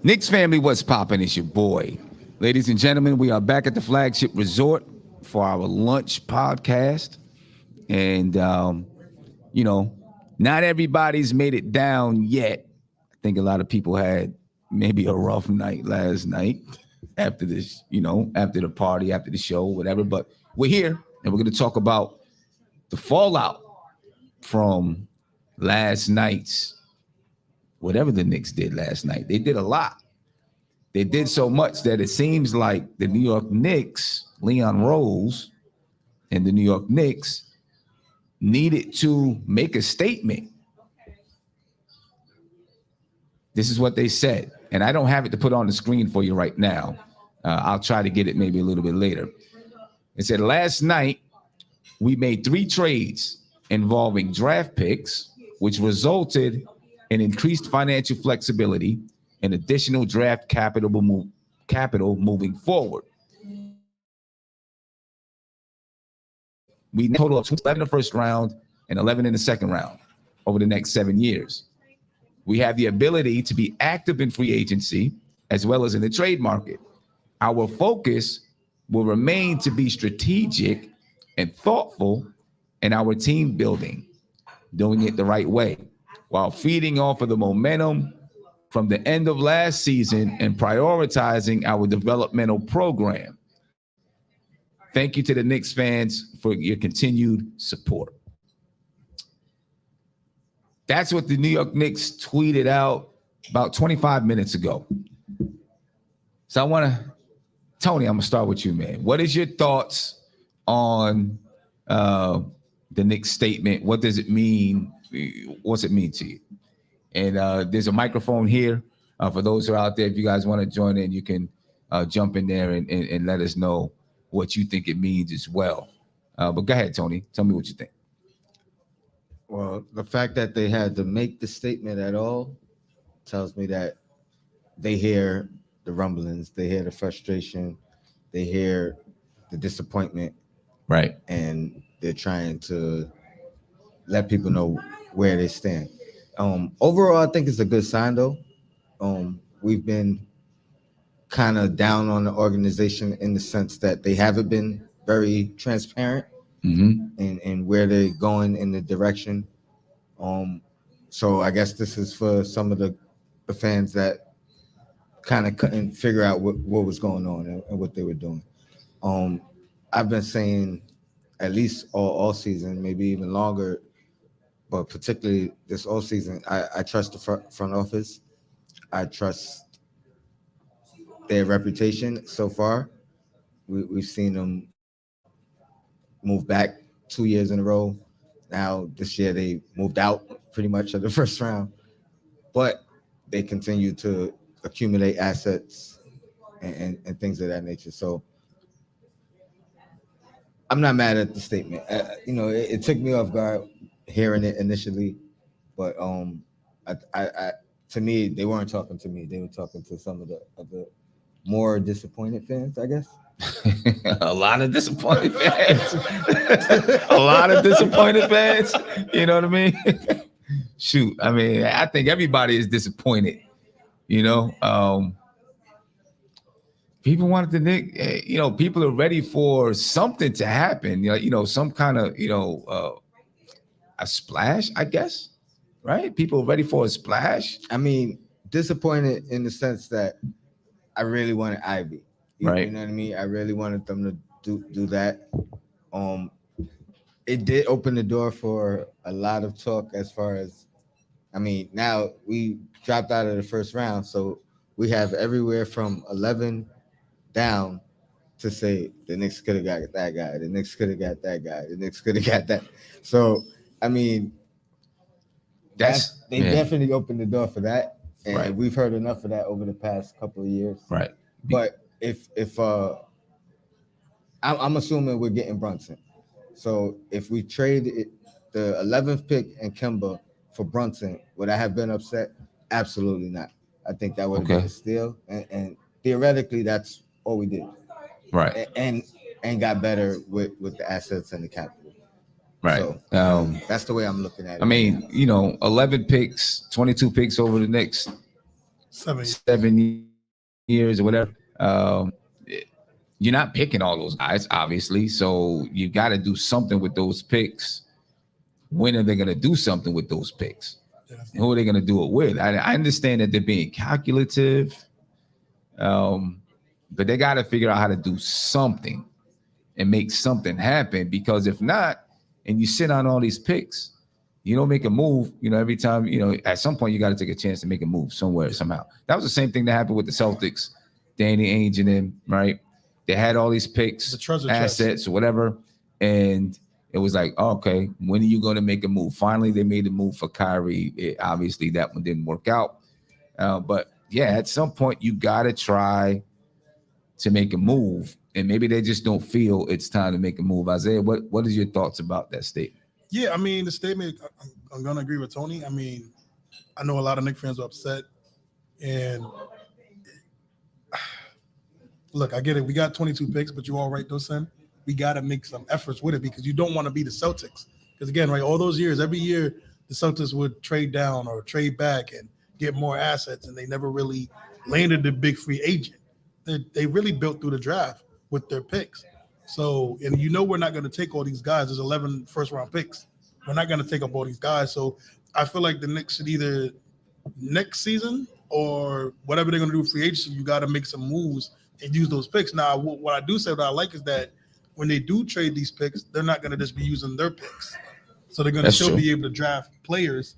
Knicks family, what's poppin'? It's your boy. Ladies and gentlemen, we are back at the flagship resort for our lunch podcast. And, not everybody's made it down yet. I think a lot of people had maybe a rough night last night after this, after the party, after the show, whatever. But we're here and we're going to talk about the fallout from last night's, whatever the Knicks did last night. They did a lot. They did so much that it seems like the New York Knicks, Leon Rose, and the New York Knicks needed to make a statement. This is what they said, and I don't have it to put on the screen for you right now. I'll try to get it maybe a little bit later. It said, last night, we made 3 trades involving draft picks, which resulted in increased financial flexibility and additional draft capital moving forward. We total of 11 in the first round and 11 in the second round over the next 7 years. We have the ability to be active in free agency as well as in the trade market. Our focus will remain to be strategic and thoughtful in our team building, doing it the right way, while feeding off of the momentum from the end of last season and prioritizing our developmental program. Thank you to the Knicks fans for your continued support. That's what the New York Knicks tweeted out about 25 minutes ago. So Tony, I'm going to start with you, man. What is your thoughts on the Knicks statement? What does it mean? What's it mean to you? And there's a microphone here for those who are out there. If you guys want to join in, you can jump in there and let us know what you think it means as well. But go ahead, Tony. Tell me what you think. Well, the fact that they had to make the statement at all tells me that they hear the rumblings, they hear the frustration, they hear the disappointment. Right. And they're trying to let people know where they stand. Overall, I think it's a good sign, though. We've been kind of down on the organization in the sense that they haven't been very transparent in where they're going in the direction. So I guess this is for some of the fans that kind of couldn't figure out what was going on and what they were doing. I've been saying at least all season, maybe even longer, but particularly this all season, I trust the front office. I trust their reputation so far. We've seen them move back 2 years in a row. Now this year they moved out pretty much of the first round, but they continue to accumulate assets and things of that nature. So I'm not mad at the statement. It took me off guard hearing it initially, but I to me they weren't talking to me. They were talking to some of the more disappointed fans, I guess. A lot of disappointed fans. A lot of disappointed fans. You know what I mean? Shoot. I mean, I think everybody is disappointed. People wanted the Knicks. People are ready for something to happen. Some kind of a splash, I guess. Right? People are ready for a splash. I mean, disappointed in the sense that I really wanted Ivy. Right. You know what I mean? I really wanted them to do that. It did open the door for a lot of talk as far as, now we dropped out of the first round, so we have everywhere from 11 down to say the Knicks could have got that guy, the Knicks could have got that guy, the Knicks could have got that. So, they definitely opened the door for that. And we've heard enough of that over the past couple of years. Right. But if I'm assuming we're getting Brunson. So if we trade the 11th pick and Kemba for Brunson, would I have been upset? Absolutely not. I think that would have been a steal. And theoretically, that's all we did. Right. And got better with the assets and the capital. Right. So that's the way I'm looking at it. I mean, 11 picks, 22 picks over the next 7 years or whatever. You're not picking all those guys, obviously. So you got to do something with those picks. When are they going to do something with those picks? Who are they going to do it with? I understand that they're being calculative, but they got to figure out how to do something and make something happen. Because if not, and you sit on all these picks, you don't make a move. Every time, at some point you got to take a chance to make a move somewhere, somehow. That was the same thing that happened with the Celtics, Danny Ainge and them, right? They had all these picks, assets, or whatever, and it was like, okay, when are you going to make a move? Finally, they made a move for Kyrie. Obviously, that one didn't work out. But yeah, at some point, you got to try to make a move, and maybe they just don't feel it's time to make a move. Isaiah, what is your thoughts about that statement? Yeah, I mean, the statement, I'm going to agree with Tony. I mean, I know a lot of Knicks fans are upset, and look, I get it. We got 22 picks, but you all right, Dosen. We got to make some efforts with it because you don't want to be the Celtics. Because again, right, all those years, every year, the Celtics would trade down or trade back and get more assets, and they never really landed the big free agent. They really built through the draft with their picks. So, and we're not going to take all these guys. There's 11 first-round picks. We're not going to take up all these guys. So I feel like the Knicks should either next season or whatever they're going to do free agency, you got to make some moves and use those picks. Now, what I do say that I like is that when they do trade these picks, they're not going to just be using their picks. So they're going to still be able to draft players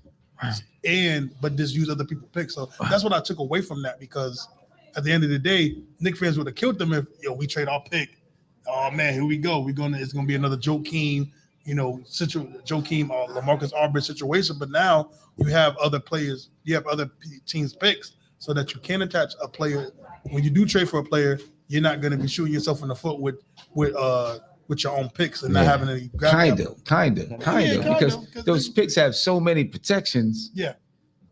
but just use other people's picks. So that's what I took away from that, because at the end of the day, Knicks fans would have killed them if we trade our pick. Oh man, here we go. It's gonna be another Joakim, LaMarcus Aldridge situation. But now you have other players, you have other teams' picks, so that you can attach a player. When you do trade for a player, you're not gonna be shooting yourself in the foot with your own picks and not having any kind of because those picks have so many protections. Yeah.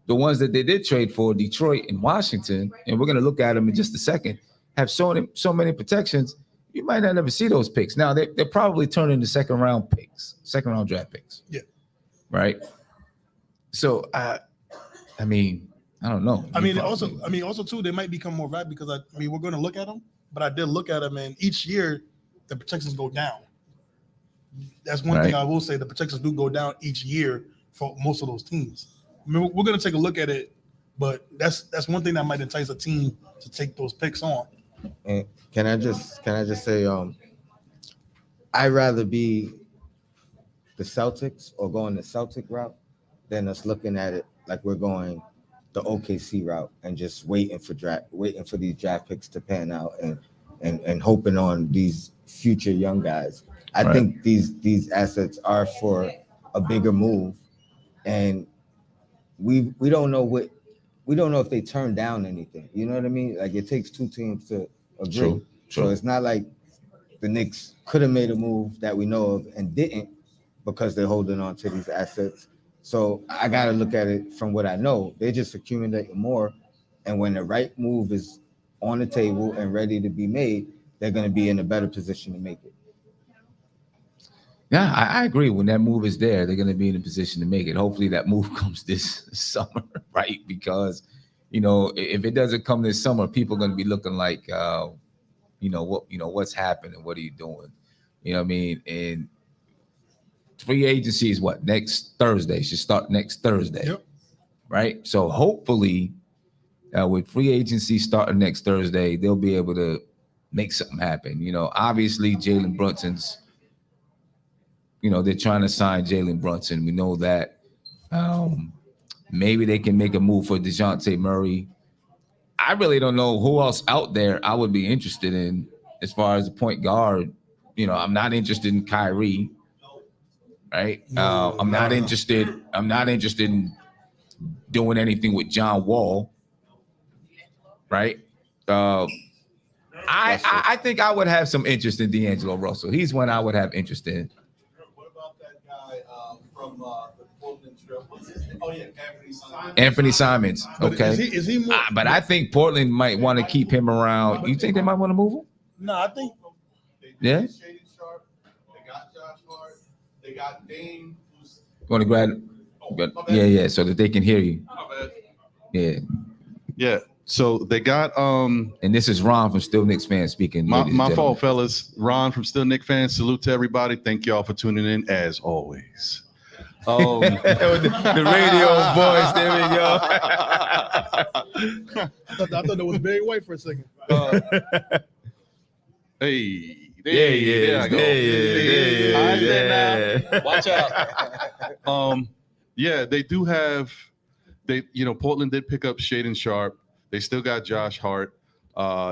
The ones that they did trade for, Detroit and Washington, and we're going to look at them in just a second, have so many protections, you might not ever see those picks. Now, they're probably turning into second-round draft picks. Yeah. Right? So, I mean, I don't know. Also, too, they might become more valuable because, we're going to look at them, but I did look at them, and each year the protections go down. That's one thing I will say. The protections do go down each year for most of those teams. We're going to take a look at it, but that's one thing that might entice a team to take those picks on. And can I just say, I'd rather be the Celtics or going the Celtic route than us looking at it like we're going the OKC route and just waiting for these draft picks to pan out and hoping on these future young guys. I think these assets are for a bigger move, and we don't know if they turn down anything. You know what I mean? Like, it takes two teams to agree. True. So it's not like the Knicks could have made a move that we know of and didn't because they're holding on to these assets. So I got to look at it from what I know. They're just accumulating more, and when the right move is on the table and ready to be made, they're going to be in a better position to make it. Yeah, I agree. When that move is there, they're going to be in a position to make it. Hopefully that move comes this summer, right? Because, if it doesn't come this summer, people are going to be looking like, what's happening? What are you doing? You know what I mean? And free agency is what? Next Thursday. Should start next Thursday. Yep. Right? So hopefully with free agency starting next Thursday, they'll be able to make something happen. Obviously Jalen Brunson's, they're trying to sign Jalen Brunson. We know that. Maybe they can make a move for DeJounte Murray. I really don't know who else out there I would be interested in as far as the point guard. I'm not interested in Kyrie, right? I'm not interested in doing anything with John Wall, right? I think I would have some interest in D'Angelo Russell. He's one I would have interest in. What about that guy from the Portland Trail? What's his name? Oh yeah, Anthony Simons. Okay. Is he more? But I think Portland might want to keep him around. You think they might want to move him? No, I think. Yeah. Shady Sharp. They got Josh Hart. They They got Dame. Want to grab? My bad. Yeah, so that they can hear you. My bad. Yeah. Yeah. So they got And this is Ron from Still Knicks Fans speaking. ladies and my gentlemen. fault, fellas. Ron from Still Knicks Fans. Salute to everybody. Thank y'all for tuning in as always. The radio voice. There we go. I thought that was Barry White for a second. Hey. Yeah. I go. Yeah. Hi there now. Watch out. Yeah, they do have. Portland did pick up Shaden Sharp. They still got Josh Hart.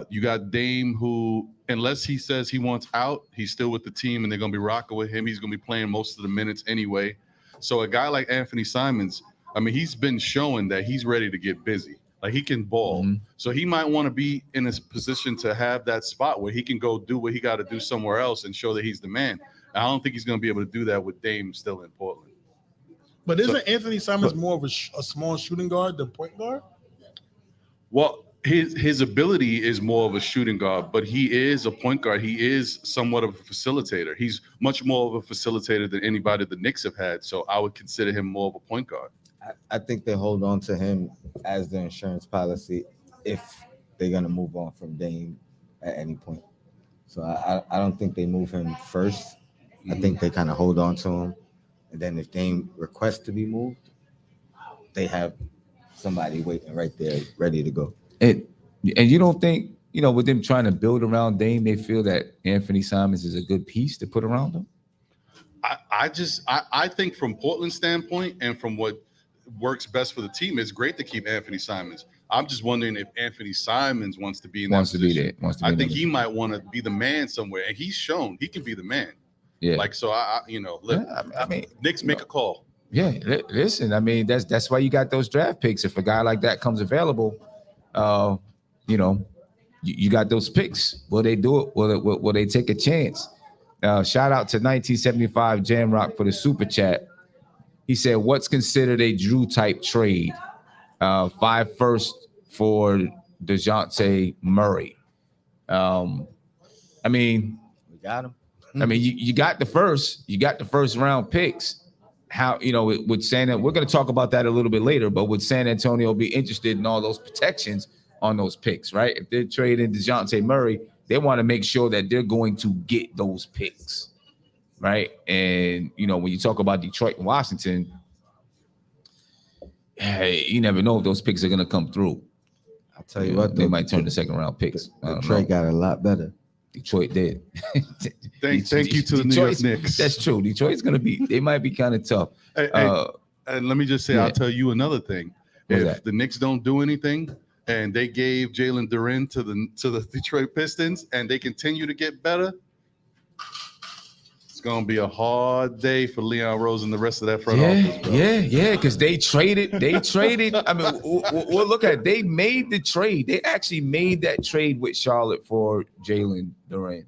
You got Dame, who, unless he says he wants out, he's still with the team, and they're going to be rocking with him. He's going to be playing most of the minutes anyway. So a guy like Anthony Simons, I mean, he's been showing that he's ready to get busy. Like, he can ball. Mm-hmm. So he might want to be in a position to have that spot where he can go do what he got to do somewhere else and show that he's the man. I don't think he's going to be able to do that with Dame still in Portland. But isn't Anthony Simons more of a small shooting guard than point guard? Well, his ability is more of a shooting guard, but he is a point guard. He is somewhat of a facilitator. He's much more of a facilitator than anybody the Knicks have had. So I would consider him more of a point guard. I think they hold on to him as the insurance policy if they're gonna move on from Dame at any point. So I don't think they move him first. I think they kind of hold on to him, and then if Dame requests to be moved, they have somebody waiting right there, ready to go. And you don't think, with them trying to build around Dame, they feel that Anthony Simons is a good piece to put around them? I think from Portland's standpoint and from what works best for the team, it's great to keep Anthony Simons. I'm just wondering if Anthony Simons wants to be in that position. I think he might want to be the man somewhere, and he's shown he can be the man. Yeah. Like, so I mean, Knicks make a call. Yeah, listen, I mean, that's why you got those draft picks. If a guy like that comes available, you got those picks. Will they do it? Will they take a chance? Shout out to 1975 Jamrock for the super chat. He said, "What's considered a Drew type trade? 5 first for DeJounte Murray." I mean, We got him. I mean, you got the first round picks. How, with San, we're going to talk about that a little bit later, but would San Antonio be interested in all those protections on those picks, right? If they're trading DeJounte Murray, they want to make sure that they're going to get those picks, right? And, when you talk about Detroit and Washington, hey, you never know if those picks are going to come through. I'll tell you what, they might turn to second round picks. Detroit got a lot better. Detroit did. Thank you to the New York Knicks. That's true. Detroit's going to be, they might be kind of tough. And let me just say, yeah. I'll tell you another thing. What's If that? the Knicks don't do anything and they gave Jalen Brunson to the Detroit Pistons and they continue to get better, it's going to be a hard day for Leon Rose and the rest of that front office, bro. Yeah, because they traded. I mean, we'll look at it. They made the trade. They actually made that trade with Charlotte for Jalen Brunson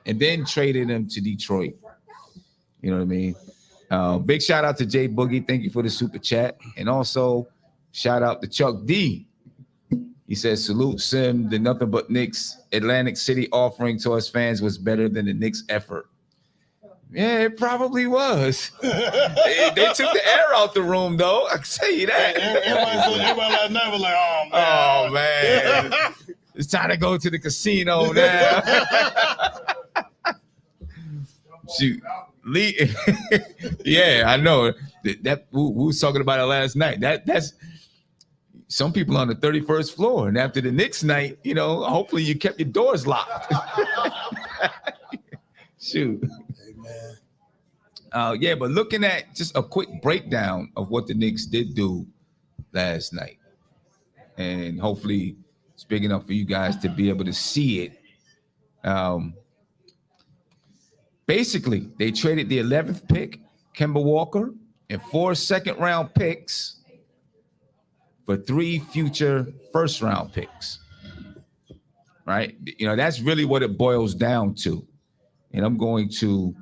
and then traded him to Detroit. You know what I mean? Big shout out to Jay Boogie. Thank you for the super chat. And also shout out to Chuck D. He says, salute Sim. The nothing but Knicks Atlantic City offering to us fans was better than the Knicks effort. Yeah, it probably was. they took the air out the room, though. I can tell you that. Everybody never like, oh, man. Oh, man. It's time to go to the casino now. Shoot. Lee. Yeah, I know. That we was talking about it last night. That's some people on the 31st floor. And after the Knicks night, hopefully you kept your doors locked. Shoot. Yeah, but looking at just a quick breakdown of what the Knicks did do last night, and hopefully it's big enough for you guys to be able to see it. Basically, they traded the 11th pick, Kemba Walker, and 4 second-round picks for 3 future first-round picks. Right? That's really what it boils down to. And I'm going to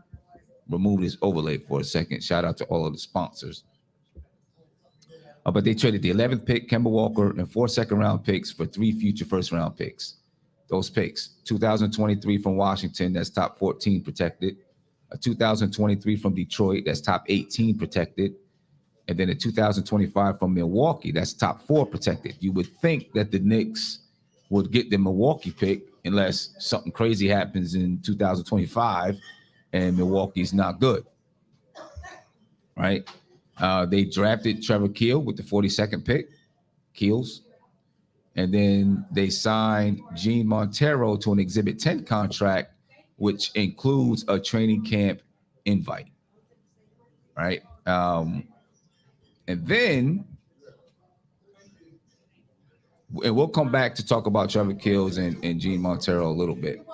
remove this overlay for a second. Shout out to all of the sponsors. But they traded the 11th pick, Kemba Walker, and 4 second-round picks for 3 future first-round picks. Those picks, 2023 from Washington, that's top 14 protected. a 2023 from Detroit, that's top 18 protected, and then a 2025 from Milwaukee, that's top 4 protected. You would think that the Knicks would get the Milwaukee pick unless something crazy happens in 2025 and Milwaukee's not good, right? They drafted Trevor Keels with the 42nd pick, Keels. And then they signed Gene Montero to an Exhibit 10 contract, which includes a training camp invite, right? And then, and we'll come back to talk about Trevor Keels and Gene Montero a little bit.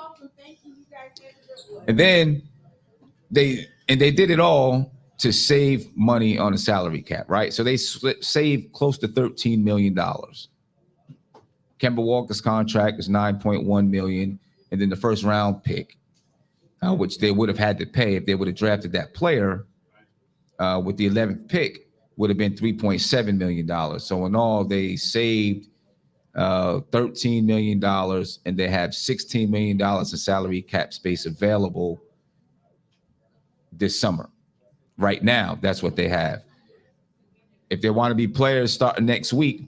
And then they did it all to save money on the salary cap, right? So they saved close to $13 million. Kemba Walker's contract is $9.1 million, and then the first round pick, which they would have had to pay if they would have drafted that player with the 11th pick, would have been $3.7 million. So in all, they saved $13 million, and they have $16 million in salary cap space available this summer. Right now, that's what they have. If they want to be players starting next week,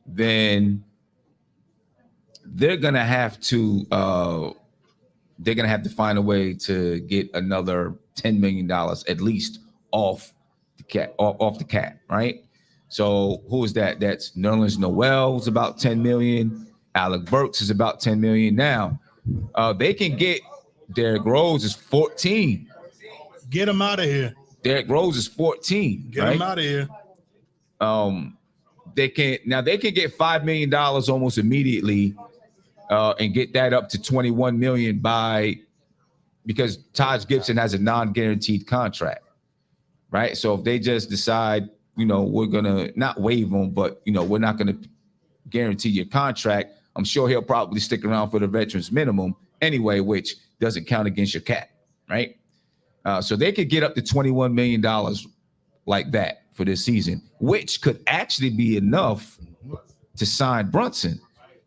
then they're gonna have to find a way to get another $10 million at least off the cap, right? So who is that? That's Nerlens Noel is about 10 million. Alec Burks is about 10 million. Now they can get Derrick Rose is 14. Get him out of here. Derrick Rose is 14. Get him out of here. They can get $5 million almost immediately and get that up to 21 million because Taj Gibson has a non-guaranteed contract, right? So if they just decide, we're gonna not waive him, but we're not gonna guarantee your contract, I'm sure he'll probably stick around for the veterans minimum anyway, which doesn't count against your cap, right? So they could get up to $21 million like that for this season, which could actually be enough to sign Brunson.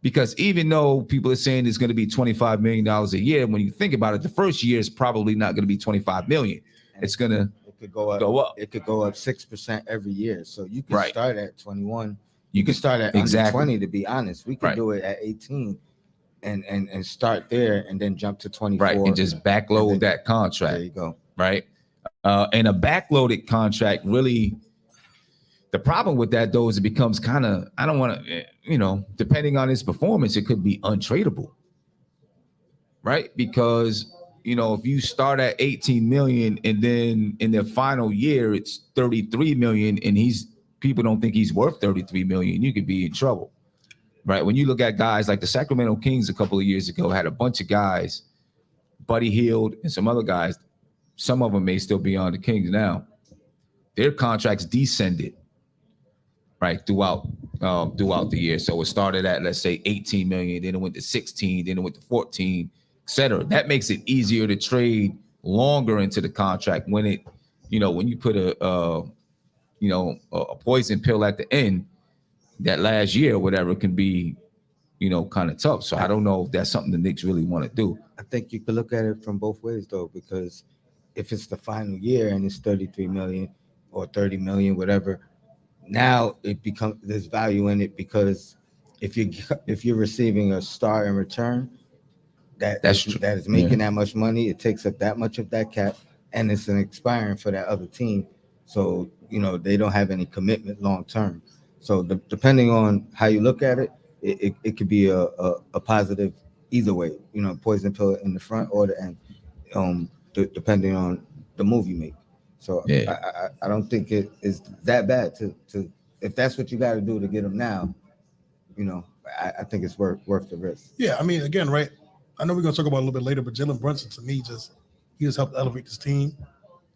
Because even though people are saying it's going to be $25 million a year, when you think about it, the first year is probably not going to be $25 million. It's going to go up. It could go up 6% every year. So you can start at 21. You can start at under 20, to be honest. We could do it at 18 and start there and then jump to 24. Right, and just backload that contract. There you go. Right? And a backloaded contract really, the problem with that, though, is it becomes kind of, I don't want to, depending on his performance, it could be untradeable, right? Because, if you start at 18 million and then in the final year, it's 33 million and people don't think he's worth 33 million, you could be in trouble, right? When you look at guys like the Sacramento Kings a couple of years ago, had a bunch of guys, Buddy Hield and some other guys, some of them may still be on the Kings now, their contracts descended, right, throughout the year. So it started at, let's say, 18 million, then it went to 16, then it went to 14, et cetera. That makes it easier to trade longer into the contract when it, when you put a poison pill at the end, that last year or whatever can be, kind of tough. So I don't know if that's something the Knicks really want to do. I think you could look at it from both ways, though, because if it's the final year and it's 33 million or 30 million, whatever, now it becomes, there's value in it, because if you're receiving a star in return that is making that much money, it takes up that much of that cap, and it's an expiring for that other team. So they don't have any commitment long term. So depending on how you look at it, it could be a positive either way. Poison pill in the front or the end, depending on the move you make. So I don't think it is that bad to if that's what you got to do to get them now. I think it's worth the risk. Yeah, I mean, again, right? I know we're gonna talk about it a little bit later, but Jalen Brunson, to me, he just helped elevate this team.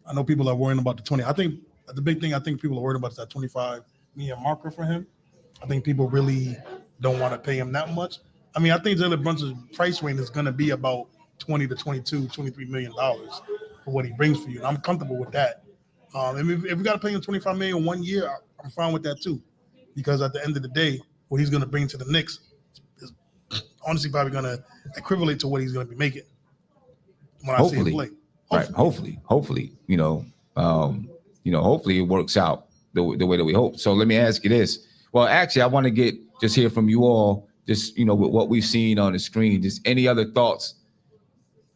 I know people are worrying about the 20. I think the big thing I think people are worried about is that 25 million marker for him. I think people really don't want to pay him that much. I mean, I think Jalen Brunson's price range is gonna be about 20 to 22, 23 million dollars for what he brings for you. And I'm comfortable with that. And if we got to pay him 25 million 1 year, I'm fine with that too, because at the end of the day, what he's going to bring to the Knicks is honestly probably going to equivalent to what he's going to be making. when I see him Hopefully. play. Right. Hopefully, hopefully, hopefully it works out the way that we hope. So let me ask you this. Well, actually, I want to just hear from you all, just, with what we've seen on the screen, just any other thoughts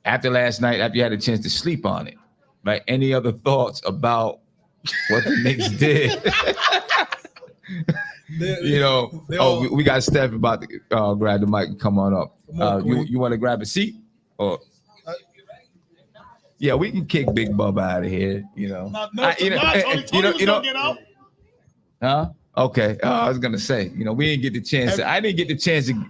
after last night, after you had a chance to sleep on it, right? Any other thoughts about what the Knicks did? We got Steph about to grab the mic and come on up. You want to grab a seat? Or yeah, we can kick Big Bub out of here. Huh? Okay. I was gonna say, we didn't get the chance. I didn't get the chance to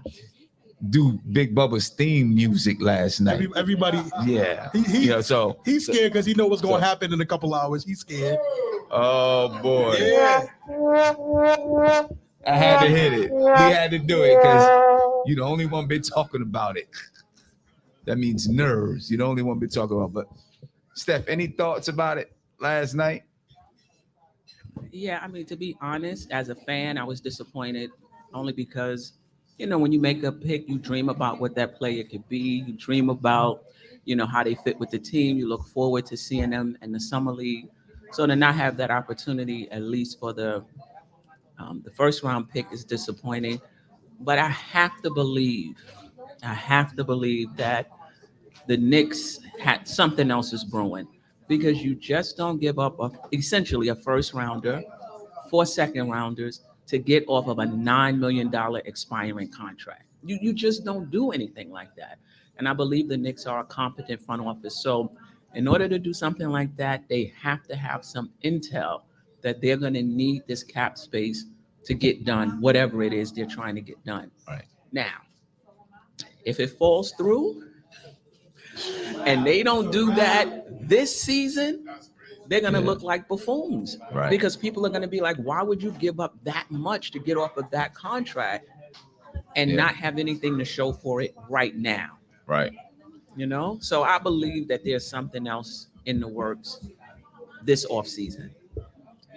do Big Bubba's theme music last night. Everybody, yeah. So he's scared because he knows what's going to happen in a couple hours. He's scared. Oh boy. Yeah. I had to hit it. We had to do it because you're the only one been talking about it. That means nerves. You're the only one been talking about. But Steph, any thoughts about it last night? Yeah, I mean, to be honest, as a fan, I was disappointed only because, when you make a pick, you dream about what that player could be. You dream about, how they fit with the team. You look forward to seeing them in the summer league. So to not have that opportunity, at least for the first round pick, is disappointing. But I have to believe that the Knicks had something else is brewing, because you just don't give up essentially a first rounder, 4 second rounders to get off of a $9 million expiring contract. You just don't do anything like that. And I believe the Knicks are a competent front office. So in order to do something like that, they have to have some intel that they're going to need this cap space to get done, whatever it is they're trying to get done. Right. Now, if it falls through and they don't do that this season, they're going to look like buffoons. Right. Because people are going to be like, why would you give up that much to get off of that contract and not have anything to show for it right now? Right. So I believe that there's something else in the works this offseason.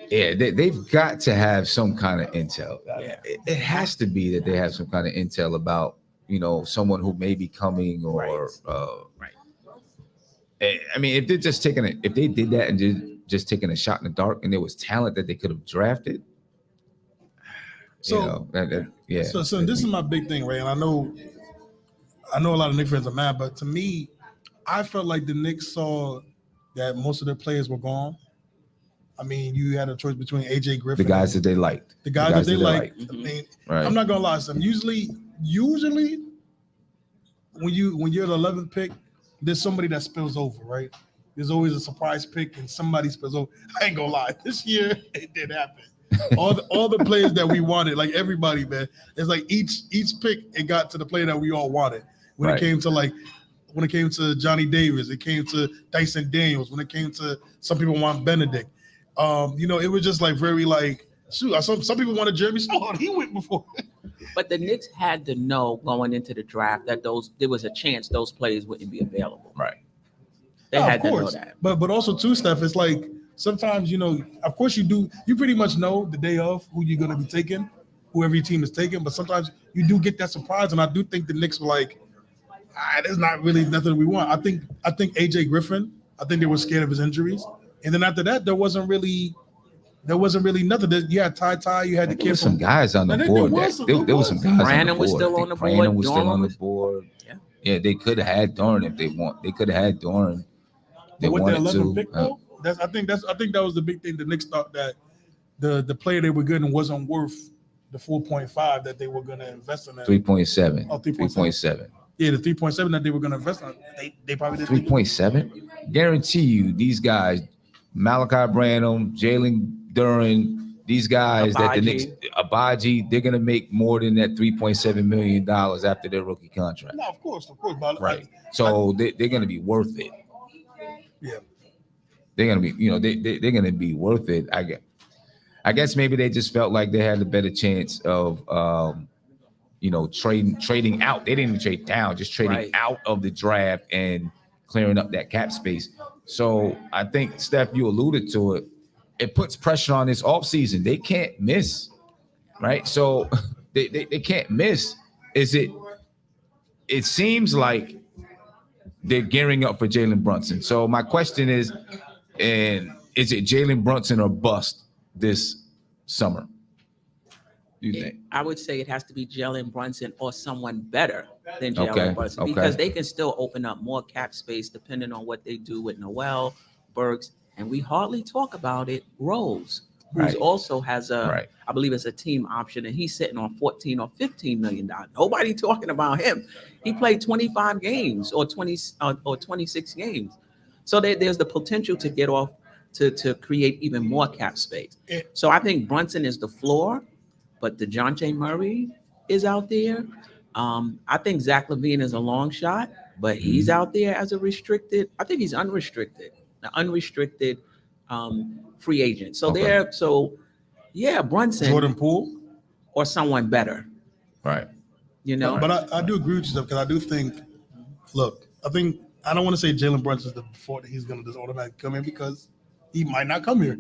Yeah, they've got to have some kind of intel. Yeah. It has to be that they have some kind of intel about, someone who may be coming or Right. I mean, if they did that and just taking a shot in the dark and there was talent that they could have drafted. So this is my big thing, Ray. And I know a lot of Knicks fans are mad, but to me, I felt like the Knicks saw that most of their players were gone. I mean, you had a choice between AJ Griffin, the guys that they liked. The guys that they liked. liked. I mean, Right. I'm not gonna lie to them. Usually, when you're the 11th pick, there's somebody that spills over, right? There's always a surprise pick and somebody spills over. I ain't gonna lie. This year it did happen. All the players that we wanted, like everybody, man. It's like each pick, it got to the player that we all wanted. When Right. it came to Johnny Davis, it came to Dyson Daniels. When it came to some people want Benedict, it was just like very like shoot. Some people wanted Jeremy Sohan. He went before. But the Knicks had to know going into the draft that there was a chance those players wouldn't be available. Right. They Yeah, had of to know course. that. But also too, Steph, it's like sometimes, of course you do. You pretty much know the day of who you're going to be taking, whoever your team is taking. But sometimes you do get that surprise. And I do think the Knicks were like, there's not really nothing we want. I think AJ Griffin, I think they were scared of his injuries. And then after that, there wasn't really nothing. You had Ty, you had the There kid was some from guys on the There board. was There was some guys Brandon on the board. was still I on the think board. Brandon was still Dorman on the was- board. Yeah. Yeah, they could have had Dorn if they want. They could have had Dorn. They But with the wanted 11th to. pick, though, I think that was the big thing. The Knicks thought that the player they were getting wasn't worth the 4.5 that they were going to invest in. 3.7. Oh, 3.7. Yeah, the 3.7 that they were going to invest in. They probably did. 3.7. Guarantee you, these guys, Malachi Branham, Jalen Duren, these guys that the Knicks, Abaji, they're gonna make more than that $3.7 million after their rookie contract. No, of course. But Right. So they're gonna be worth it. Yeah. They're gonna be, they're gonna be worth it. I guess maybe they just felt like they had a better chance of trading out. They didn't even trade down, just trading out of the draft and clearing up that cap space. So I think, Steph, you alluded to it. It puts pressure on this offseason. They can't miss, right? So they can't miss. It seems like they're gearing up for Jalen Brunson. So my question is, and is it Jalen Brunson or bust this summer? You think? I would say it has to be Jalen Brunson or someone better than Jalen Okay, Brunson okay. because they can still open up more cap space depending on what they do with Noel, Burks, and we hardly talk about it, Rose, who Right. also has a, Right. I believe it's a team option, and he's sitting on 14 or 15 million dollars. Nobody talking about him. He played 25 games or 20 or 26 games, so there's the potential to get off to create even more cap space. So I think Brunson is the floor. But DeJounte Murray is out there. I think Zach LaVine is a long shot, but he's out there as a restricted. I think he's unrestricted, an unrestricted free agent. So Okay. Brunson Jordan Poole. or someone better. Right. You know, But I do agree with you because I do think, look, I don't want to say Jalen Brunson is the before that he's going to just automatically come in because he might not come here.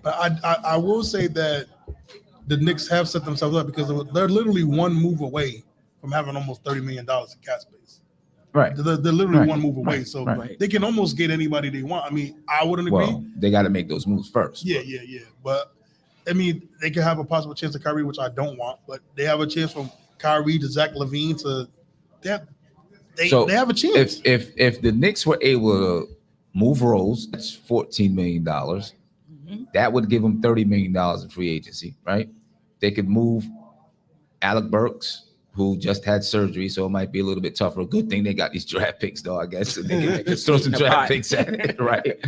But I will say that the Knicks have set themselves up because they're literally one move away from having almost $30 million in cap space. Right. They're literally Right. one move away. Right. So Right. they can almost get anybody they want. I mean, I wouldn't agree. Well, they got to make those moves first. Yeah. But I mean, they could have a possible chance to Kyrie, which I don't want, but they have a chance from Kyrie to Zach LaVine to they have a chance. If the Knicks were able to move Rose, that's $14 million. That would give them $30 million in free agency, right? They could move Alec Burks, who just had surgery, so it might be a little bit tougher. Good thing they got these draft picks, though, I guess. So they can throw some draft picks at it, right?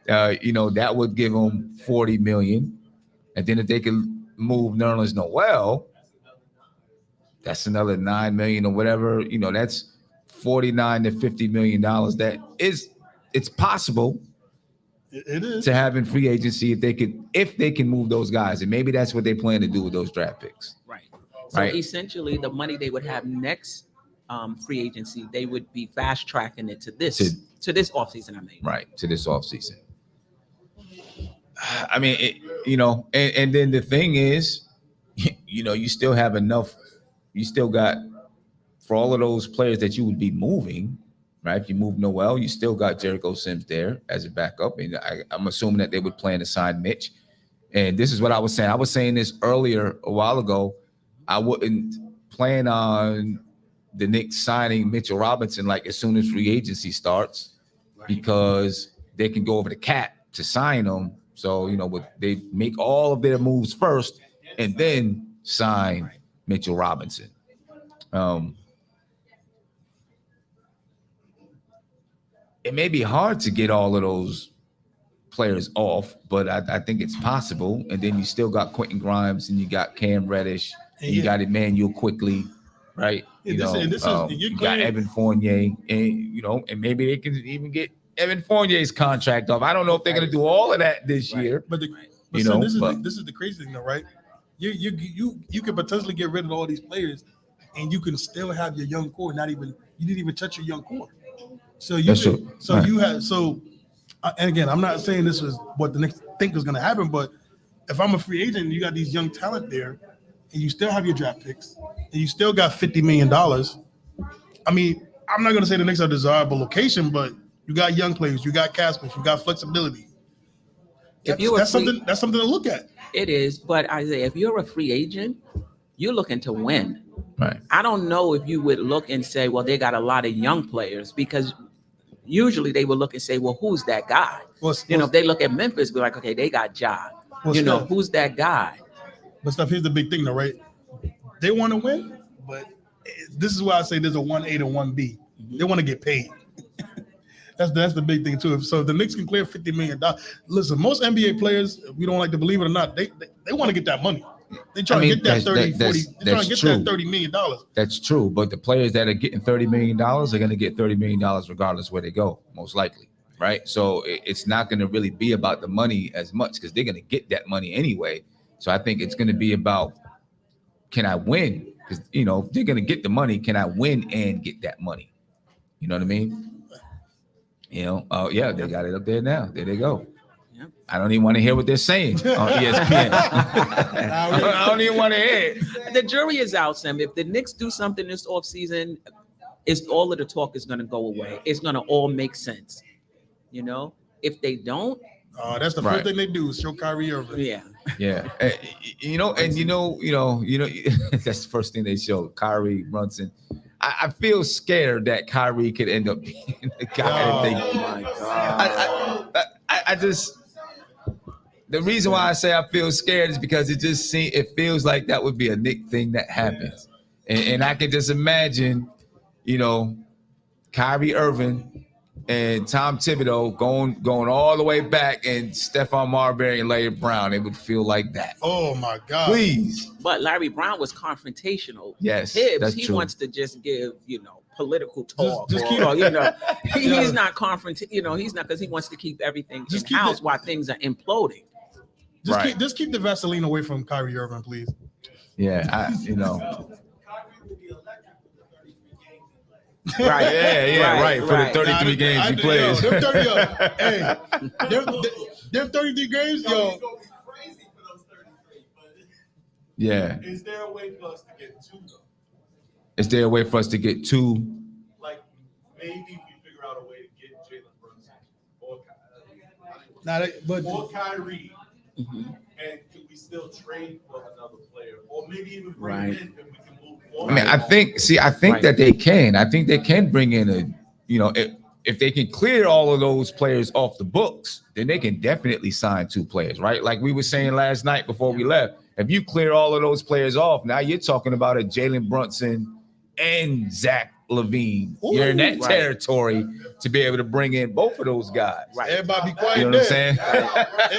That would give them $40 million. And then if they could move Nerlens Noel, that's another $9 million or whatever. That's $49 to $50 million. It's possible. It is To have in free agency if they can move those guys, and maybe that's what they plan to do with those draft picks. right. So Right. essentially, the money they would have next free agency, they would be fast tracking it to this offseason. I mean, Right, to this offseason. I mean, and then the thing is, you still have enough. You still got for all of those players that you would be moving. Right, if you move Noel, you still got Jericho Sims there as a backup, and I'm assuming that they would plan to sign Mitch. And this is what I was saying. I was saying this earlier a while ago. I wouldn't plan on the Knicks signing Mitchell Robinson like as soon as free agency starts, because they can go over the cap to sign him. So they make all of their moves first and then sign Mitchell Robinson. It may be hard to get all of those players off, but I think it's possible. And then you still got Quentin Grimes, and you got Cam Reddish, and you got Emmanuel Quickly, right? You got Evan Fournier, and maybe they can even get Evan Fournier's contract off. I don't know if they're going to do all of that this year. But this is the crazy thing, though, right? You could potentially get rid of all these players, and you can still have your young core. You didn't even touch your young core. So and again, I'm not saying this is what the Knicks think is going to happen, but if I'm a free agent and you got these young talent there, and you still have your draft picks, and you still got $50 million, I mean, I'm not going to say the Knicks are a desirable location, but you got young players, you got cap space, you got flexibility. That's something to look at. It is, but Isaiah, if you're a free agent, you're looking to win. Right. I don't know if you would look and say, well, they got a lot of young players, because usually they would look and say, well, who's that guy? If they look at Memphis, be like, okay, they got Ja. Who's that guy? But stuff, here's the big thing, though, right? They want to win, but this is why I say there's a 1A to 1B. They want to get paid. That's the big thing too. So if the Knicks can clear $50 million, listen, most NBA players, we don't like to believe it or not, they want to get that money. They try to get that 30, 40. They're trying to get that $30 million. That's true, but the players that are getting $30 million are going to get $30 million regardless where they go, most likely, right? So it's not going to really be about the money as much, because they're going to get that money anyway. So I think it's going to be about, can I win? Because if they're going to get the money, can I win and get that money? You know what I mean? They got it up there now. There they go. Yep. I don't even want to hear what they're saying on ESPN. I don't even want to hear it. The jury is out, Sam. If the Knicks do something this offseason, It's all of the talk is going to go away. It's going to all make sense. You know, if they don't, That's the Right. first thing they do is show Kyrie Irving. yeah, Yeah, that's the first thing they show. Kyrie Brunson. I feel scared that Kyrie could end up being the guy that they. Oh, my God. I just. The reason why I say I feel scared is because it feels like that would be a Knick thing that happens, and I can just imagine, Kyrie Irving and Tom Thibodeau going all the way back, and Stephon Marbury and Larry Brown. It would feel like that. Oh my God! Please. But Larry Brown was confrontational. Yes, Tibbs, that's he true. wants to just give, political talk. Just keep- He's not he's not, because he wants to keep everything Just in keep house it- while things are imploding. Right. Just keep the Vaseline away from Kyrie Irving, please. Yeah, Kyrie will be electric for the 33 games he played. Right. right. For the right. 33 games he plays. Them 33 games, Yo, yo. it's gonna be crazy for those 33. But Yeah. is there a way for us to get two though? Is there a way for us to get two? Like maybe we figure out a way to get Jalen Brunson or Kyrie, Mhm. and could we still trade for another player, or maybe even bring Right. him in if we can move I forward? mean, I think Right. that they can. I think they can bring in if they can clear all of those players off the books, then they can definitely sign two players, right? Like we were saying last night before we left. If you clear all of those players off, now you're talking about a Jalen Brunson and Zach LaVine. You're in that Right. territory to be able to bring in both of those guys. Right. Everybody be quiet You know what I'm there. saying?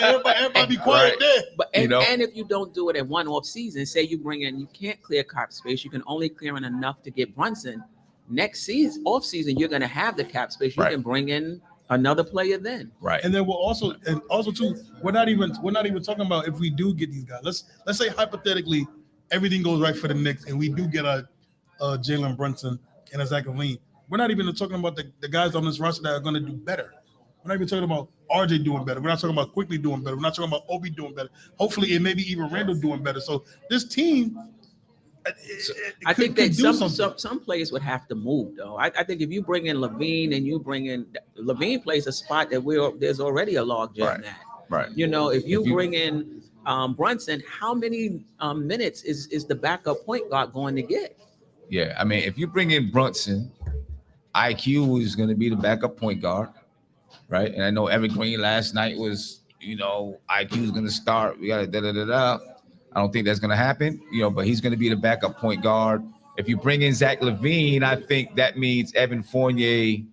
Everybody be quiet Right. there. But You know? and if you don't do it in one off season, say you can't clear cap space, you can only clear in enough to get Brunson. Next season, off season, you're going to have the cap space. You Right. can bring in another player then. Right. And then we're also too, we're not even talking about if we do get these guys. Let's say hypothetically everything goes right for the Knicks and we do get a Jalen Brunson and a Zach LaVine. We're not even talking about the guys on this roster that are going to do better. We're not even talking about RJ doing better. We're not talking about Quickly doing better. We're not talking about Obi doing better. Hopefully, and maybe even Randall doing better. So this team, I think could that do some players would have to move though. I think if you bring in Levine and you bring in Levine plays a spot that there's already a log jam Right. at. Right. If you If you- bring in Brunson, how many minutes is the backup point guard going to get? Yeah, I mean, if you bring in Brunson, IQ is going to be the backup point guard, right? And I know Evan Green last night was, IQ is going to start. We got to da-da-da-da. I don't think that's going to happen, but he's going to be the backup point guard. If you bring in Zach LaVine, I think that means Evan Fournier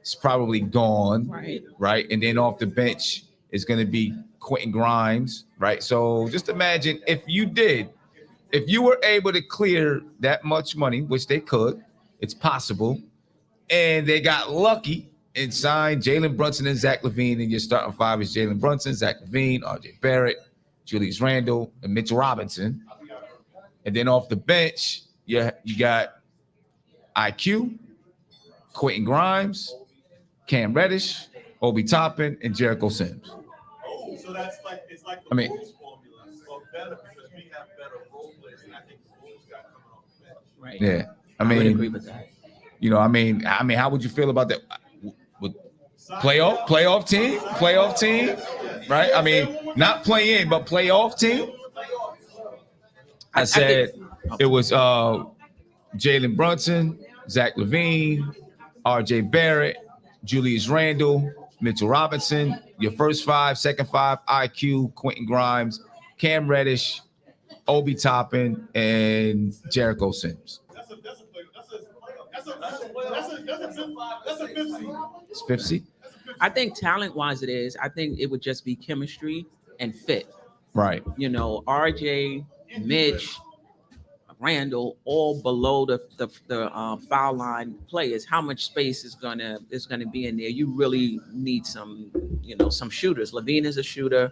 is probably gone, Right. And then off the bench is going to be Quentin Grimes, right? So just imagine if you were able to clear that much money, which they could, it's possible, and they got lucky and signed Jalen Brunson and Zach LaVine, and your starting five is Jalen Brunson, Zach LaVine, RJ Barrett, Julius Randle, and Mitchell Robinson. And then off the bench, you got IQ, Quentin Grimes, Cam Reddish, Obi Toppin, and Jericho Sims. Oh, so it's like the I mean- Bulls formula, or better because we have better role players, and I think the Bulls got coming off the bench. Right. Yeah, I would agree mean, with that. how would you feel about that? With playoff team, right? I mean, not play in, but playoff team. I said it was Jalen Brunson, Zach LaVine, RJ Barrett, Julius Randle, Mitchell Robinson. Your first five, second five, IQ, Quentin Grimes, Cam Reddish, Obi Toppin, and Jericho Sims. That's a fifth seed. It's 50. I think talent-wise it is. I think it would just be chemistry and fit. Right. RJ, Mitch, Randall, all below the foul line players. How much space is gonna be in there? You really need some shooters. Levine is a shooter.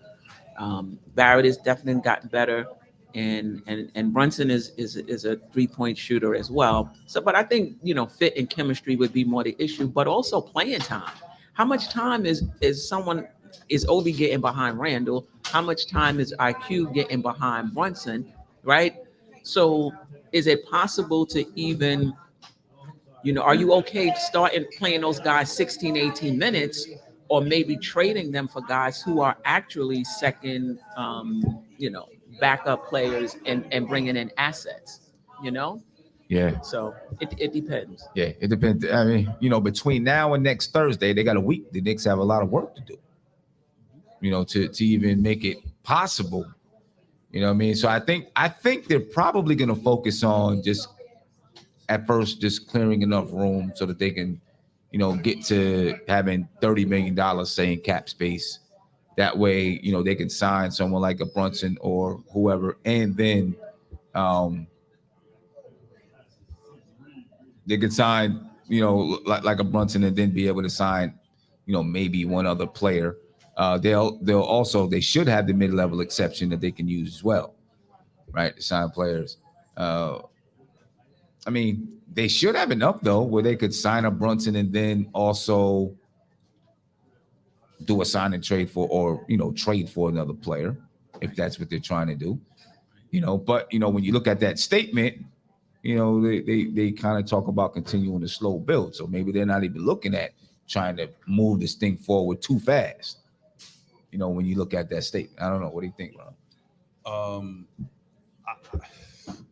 Barrett has definitely gotten better, and Brunson is a 3-point shooter as well. So, but I think fit and chemistry would be more the issue, but also playing time. How much time is Obi getting behind Randall? How much time is IQ getting behind Brunson? Right. So is it possible to even You know, are you okay starting playing those guys 16, 18 minutes, or maybe trading them for guys who are actually second, backup players and bringing in assets, you know? Yeah. So it depends. Yeah, it depends. I mean, between now and next Thursday, they got a week. The Knicks have a lot of work to do, to even make it possible. You know what I mean? So I think they're probably going to focus on just at first just clearing enough room so that they can, get to having $30 million, say, in cap space. That way, they can sign someone like a Brunson or whoever, and then they could sign, like a Brunson, and then be able to sign, maybe one other player. They should have the mid-level exception that they can use as well, right? To sign players. I mean, they should have enough though, where they could sign a Brunson and then also do a sign and trade for, or trade for another player, if that's what they're trying to do. But when you look at that statement, they kind of talk about continuing the slow build. So maybe they're not even looking at trying to move this thing forward too fast. When you look at that statement, I don't know. What do you think, Ron?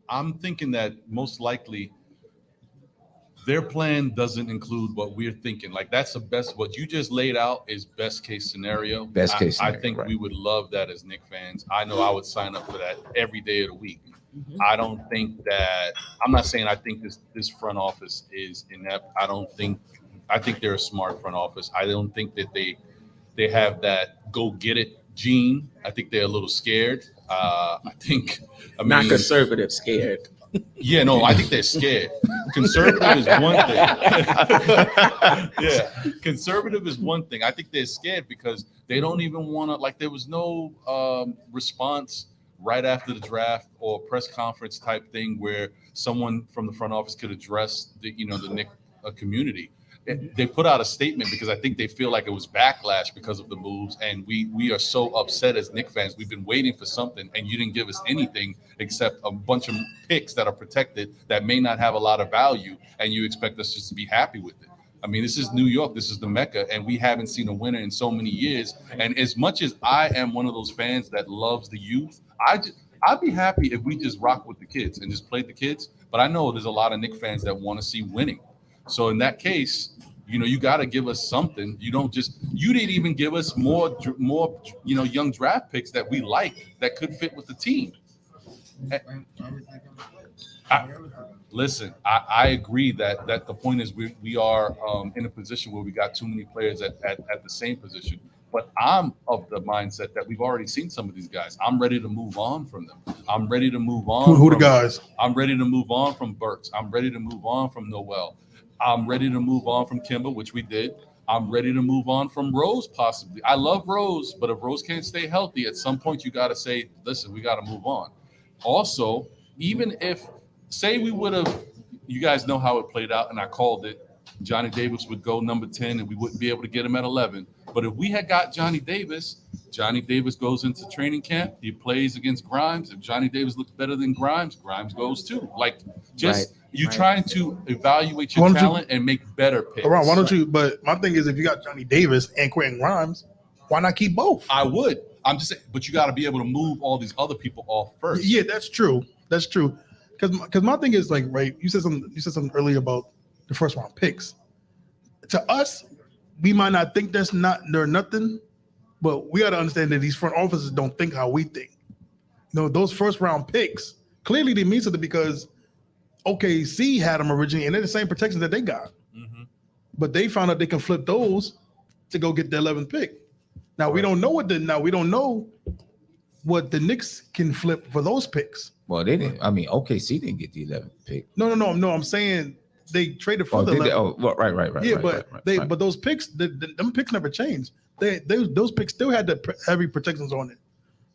I'm thinking that most likely their plan doesn't include what we're thinking. Like, that's the best. What you just laid out is best case scenario. Best case scenario, I think right. we would love that as Knicks fans. I know I would sign up for that every day of the week. Mhm. I don't think that. I'm not saying I think this front office is inept. I think they're a smart front office. I don't think that they have that go get it gene. I think they're a little scared. I Not mean, conservative, scared. yeah, no, I think they're scared. Conservative is one thing. Yeah, conservative is one thing. I think they're scared because they don't even want to. Like, there was no response right after the draft or press conference type thing where someone from the front office could address the Knicks community. They put out a statement because I think they feel like it was backlash because of the moves, and we are so upset as Knicks fans. We've been waiting for something, and you didn't give us anything except a bunch of picks that are protected that may not have a lot of value, and you expect us just to be happy with it. I mean, this is New York, this is the Mecca, and we haven't seen a winner in so many years. And as much as I am one of those fans that loves the youth, I'd be happy if we just rock with the kids and just play the kids. But I know there's a lot of Knicks fans that want to see winning. So in that case, you got to give us something. You didn't even give us more, young draft picks that we like that could fit with the team. Listen, I agree that the point is we are in a position where we got too many players at the same position. But I'm of the mindset that we've already seen some of these guys. I'm ready to move on from them. I'm ready to move on. Who the guys? I'm ready to move on from Burks. I'm ready to move on from Noel. I'm ready to move on from Kimba, which we did. I'm ready to move on from Rose, possibly. I love Rose, but if Rose can't stay healthy, at some point you got to say, listen, we got to move on. Also, even if, say we would have, you guys know how it played out, and I called it, Johnny Davis would go number 10, and we wouldn't be able to get him at 11. But if we had got Johnny Davis goes into training camp. He plays against Grimes. If Johnny Davis looks better than Grimes goes too. Like, just you're trying to evaluate your talent and make better picks. Why don't you? But my thing is, if you got Johnny Davis and Quentin Grimes, why not keep both? I would. I'm just saying, but you got to be able to move all these other people off first. Yeah, that's true. That's true. Because my thing is, like, right, you said something earlier about the first round picks. To us, we might not think they're nothing, but we got to understand that these front offices don't think how we think. Those first round picks, clearly they mean something because OKC had them originally, and they're the same protections that they got. Mm-hmm. But they found out they can flip those to go get the 11th pick. Now we don't know what the Knicks can flip for those picks. Well, they didn't. I mean, OKC didn't get the 11th pick. No. I'm saying they traded for the 11th. Right. Yeah, right. but those picks, them picks never changed. Those picks still had the heavy protections on it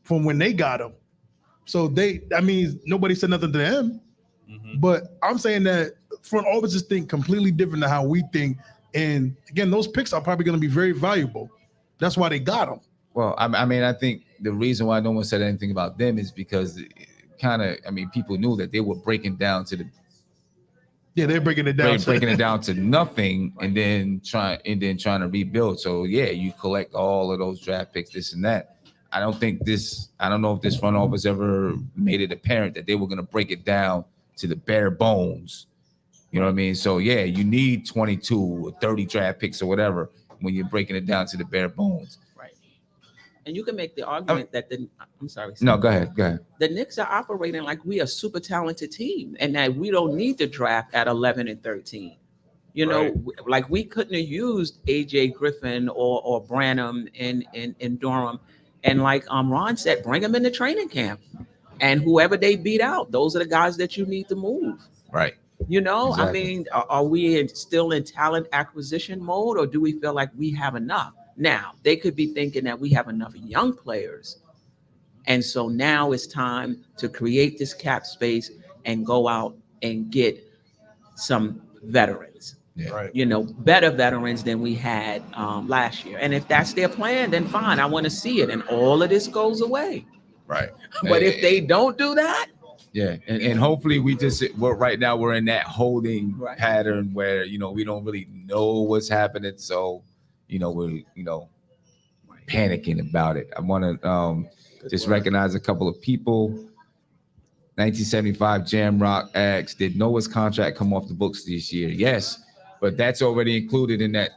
from when they got them. So nobody said nothing to them. Mm-hmm. But I'm saying that front offices think completely different than how we think. And again, those picks are probably going to be very valuable. That's why they got them. Well, I think the reason why no one said anything about them is because people knew that they were breaking down to Yeah, they're breaking it down. breaking it down to nothing, and then trying to rebuild. So yeah, you collect all of those draft picks, this and that. I don't know if this front office ever made it apparent that they were going to break it down to the bare bones. You know what I mean? So yeah, you need 22 or 30 draft picks or whatever when you're breaking it down to the bare bones. Right. And you can make the argument that I'm sorry. No, go ahead. The Knicks are operating like we are a super talented team and that we don't need to draft at 11 and 13. You know, Right. like we couldn't have used AJ Griffin or Branham in Durham. And like Ron said, bring them into training camp. And whoever they beat out, those are the guys that you need to move. Right. You know, Exactly. I mean, are we still in talent acquisition mode, or do we feel like we have enough? Now, they could be thinking that we have enough young players. And so now it's time to create this cap space and go out and get some veterans, Yeah. Right. you know, better veterans than we had last year. And if that's their plan, then fine. I want to see it. And all of this goes away. Right. But if they don't do that, Yeah, and hopefully right now we're in that holding Right. pattern where we don't really know what's happening, so we're panicking about it. I want to just recognize a couple of people. 1975 Jamrock asks, did Noah's contract come off the books this year? Yes, but that's already included in that.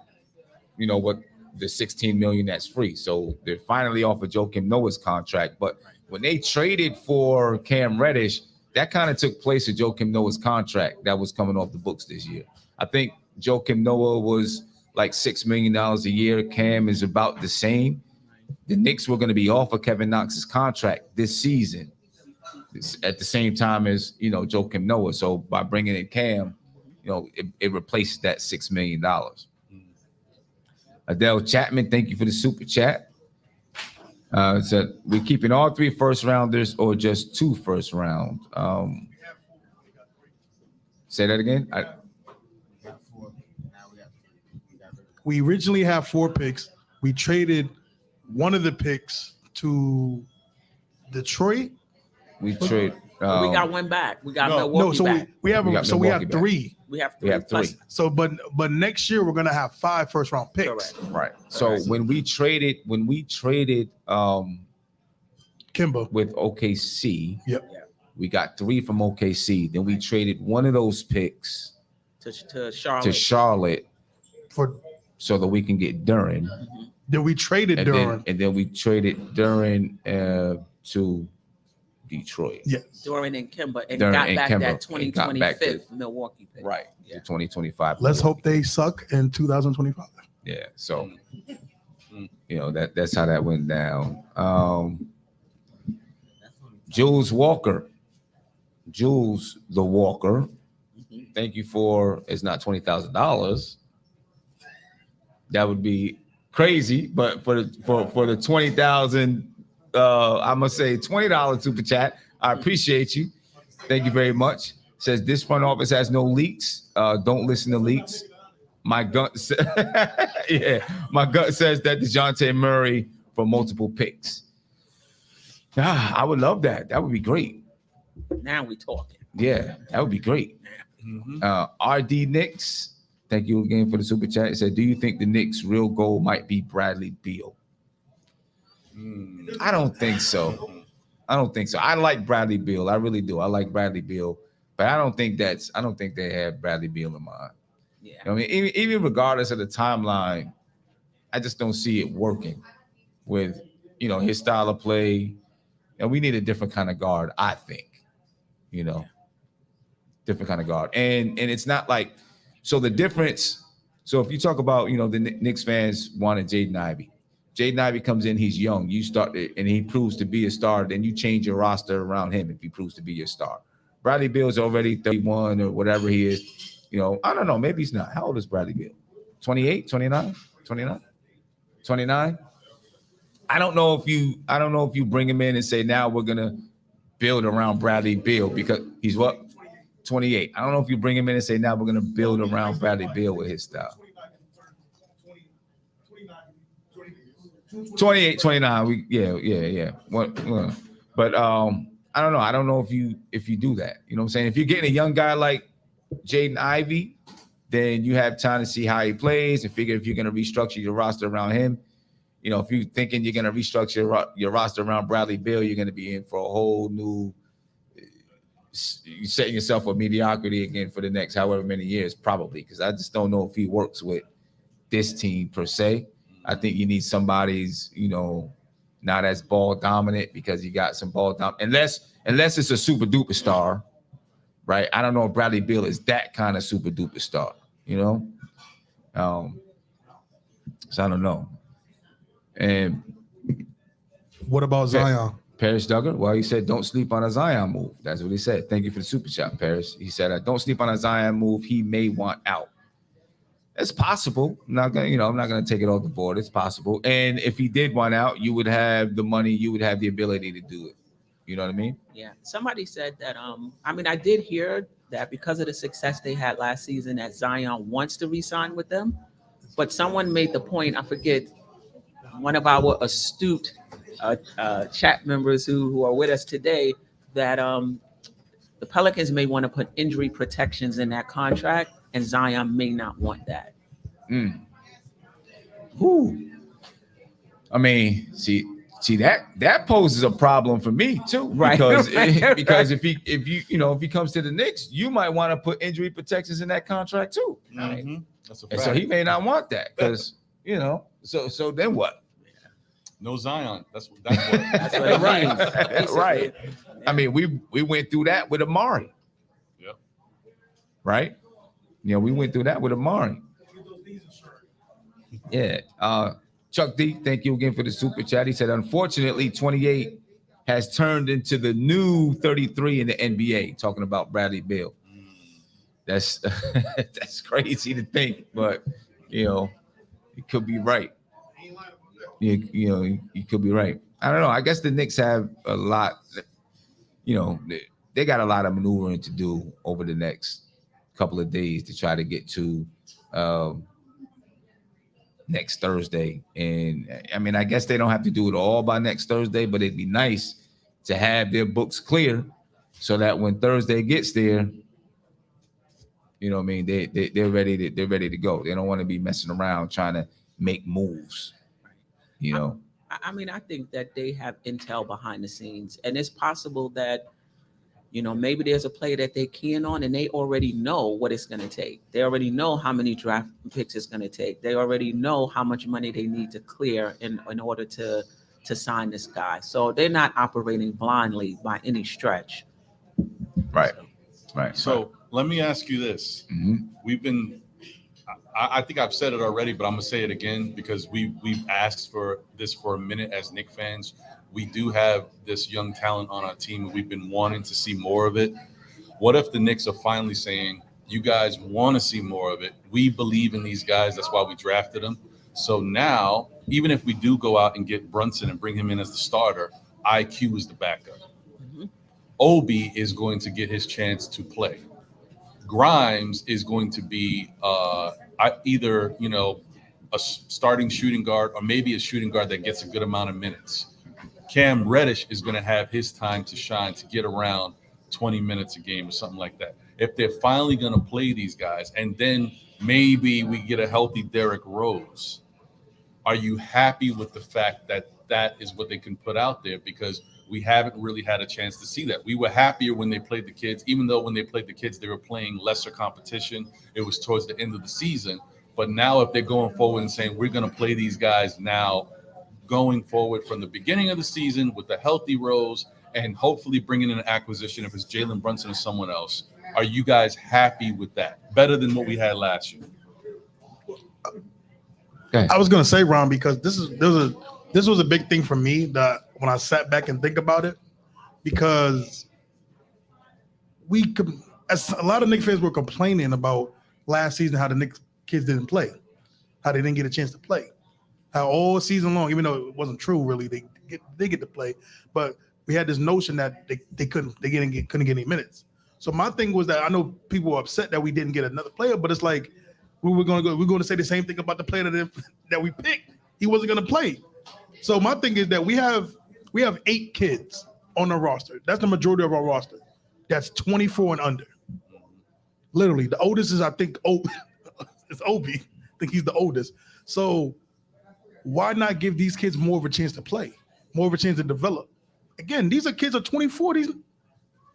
What the 16 million that's free. So they're finally off of Joakim Noah's contract, but when they traded for Cam Reddish, that kind of took place of Joakim Noah's contract that was coming off the books this year. I think Joakim Noah was like $6 million a year. Cam is about the same. The Knicks were going to be off of Kevin Knox's contract this season at the same time as, Joakim Noah. So by bringing in Cam, it replaced that $6 million. Adele Chapman, thank you for the super chat. So we're keeping all 3 first rounders or just 2 first round. Say that again. We originally have 4 picks. We traded one of the picks to Detroit. We trade. we got one back. We got Milwaukee No, so back. we have Milwaukee have back. 3. We have We have 3. plus- So but next year we're gonna have 5 first round picks. Correct. Right. So Correct. when we traded Kimba. with OKC, Yep. we got 3 from OKC. Then we traded one of those picks to Charlotte. to Charlotte For so that we can get Duran. then we traded Durham. And then we traded Duran to Detroit. Yes. Duran and Kimba and Duran got and back Kemba, that and got 2025 back Milwaukee pick. Right. Yeah. The 2025. Let's hope they suck in 2025. Yeah. So Mm. that's how that went down. Jules Walker. Jules the Walker. Thank you for it's not $20,000. That would be crazy, but for the 20,000, I'm gonna say $20 super chat. I appreciate you. Thank you very much. Says this front office has no leaks. Don't listen to leaks. My gut, my gut says that DeJounte Murray for multiple picks. I would love that. That would be great. Now we talking. Yeah, that would be great. RD Knicks, thank you again for the super chat. It said, do you think the Knicks' real goal might be Bradley Beal? I don't think so. I like Bradley Beal. I really do. I like Bradley Beal, but I don't think they have Bradley Beal in mind. Yeah. I mean, even regardless of the timeline, I just don't see it working with his style of play. And we need a different kind of guard, I think. Different kind of guard. And it's not like so the difference. So if you talk about, the Knicks fans wanted Jaden Ivey. Jaden Ivey comes in, he's young. You start and he proves to be a star, then you change your roster around him if he proves to be your star. Bradley Beal's already 31 or whatever he is. I don't know. Maybe he's not. How old is Bradley Beal? 28, 29, 29, 29? I don't know if you bring him in and say, now we're going to build around Bradley Beal because he's what? 28. I don't know if you bring him in and say, now we're going to build around Bradley Beal with his style. 28, 29. Yeah. What? But I don't know. I don't know if you do that. You know what I'm saying? If you're getting a young guy like Jaden Ivey, then you have time to see how he plays and figure if you're going to restructure your roster around him. You know, if you're thinking you're going to restructure your roster around Bradley Beal, you're going to be in for a whole new. You're setting yourself for mediocrity again for the next however many years, probably, because I just don't know if he works with this team per se. I think you need somebody's, you know, not as ball dominant because you got some ball dominant. Unless it's a super duper star, right? I don't know if Bradley Beal is that kind of super duper star, you know? So I don't know. And What about Zion? Paris Duggar, well, he said, don't sleep on a Zion move. That's what he said. Thank you for the super chat, Paris. He said, don't sleep on a Zion move. He may want out. It's possible. I'm not gonna take it off the board. It's possible. And if he did want out, you would have the money, you would have the ability to do it. You know what I mean? Yeah. Somebody said that. I mean, I did hear that because of the success they had last season, that Zion wants to re-sign with them. But someone made the point. I forget. One of our astute chat members who are with us today, that the Pelicans may want to put injury protections in that contract, and Zion may not want that. Who? I mean, see that poses a problem for me too, Right. Because if he comes to the Knicks, you might want to put injury protections in that contract too. Mm-hmm. That's a And fact. so he may not want that because so then what? No Zion. That's what. That's what it Right. means, basically. Right. I mean, we went through that with Amari. Yep. Right? We went through that with Amari. Yeah. Chuck D, thank you again for the super chat. He said, unfortunately, 28 has turned into the new 33 in the NBA, talking about Bradley Beal. That's that's crazy to think, but it could be right. You could be right. I don't know. I guess the Knicks have a lot, they got a lot of maneuvering to do over the next couple of days to try to get to next Thursday. And I mean, I guess they don't have to do it all by next Thursday, but it'd be nice to have their books clear so that when Thursday gets there, you know what I mean, they're ready to go. They don't want to be messing around trying to make moves. I mean, I think that they have intel behind the scenes, and it's possible that, maybe there's a player that they keying on and they already know what it's going to take. They already know how many draft picks it's going to take. They already know how much money they need to clear in order to sign this guy. So they're not operating blindly by any stretch. Right. So let me ask you this. Mm-hmm. I think I've said it already, but I'm going to say it again because we've asked for this for a minute as Knicks fans. We do have this young talent on our team, and we've been wanting to see more of it. What if the Knicks are finally saying, you guys want to see more of it? We believe in these guys. That's why we drafted them. So now, even if we do go out and get Brunson and bring him in as the starter, IQ is the backup. Mm-hmm. Obi is going to get his chance to play. Grimes is going to be either, a starting shooting guard or maybe a shooting guard that gets a good amount of minutes. Cam Reddish is going to have his time to shine to get around 20 minutes a game or something like that. If they're finally going to play these guys and then maybe we get a healthy Derrick Rose, are you happy with the fact that that is what they can put out there? Because we haven't really had a chance to see that. We were happier when they played the kids, even though when they played the kids, they were playing lesser competition. It was towards the end of the season. But now if they're going forward and saying, we're going to play these guys now, going forward from the beginning of the season with a healthy Rose and hopefully bringing in an acquisition if it's Jalen Brunson or someone else, are you guys happy with that? Better than what we had last year? I was gonna say, Ron, because this was a big thing for me that when I sat back and think about it, because as a lot of Knicks fans were complaining about last season how the Knicks kids didn't play, how they didn't get a chance to play, how all season long, even though it wasn't true really, they get to play, but we had this notion that they couldn't get any minutes. So my thing was that I know people were upset that we didn't get another player, but it's like we're going to say the same thing about the player that we picked. He wasn't going to play. So my thing is that we have 8 kids on the roster. That's the majority of our roster. That's 24 and under. Literally, the oldest is, I think, it's Obi. I think he's the oldest. So why not give these kids more of a chance to play, more of a chance to develop? Again, these are kids are 24.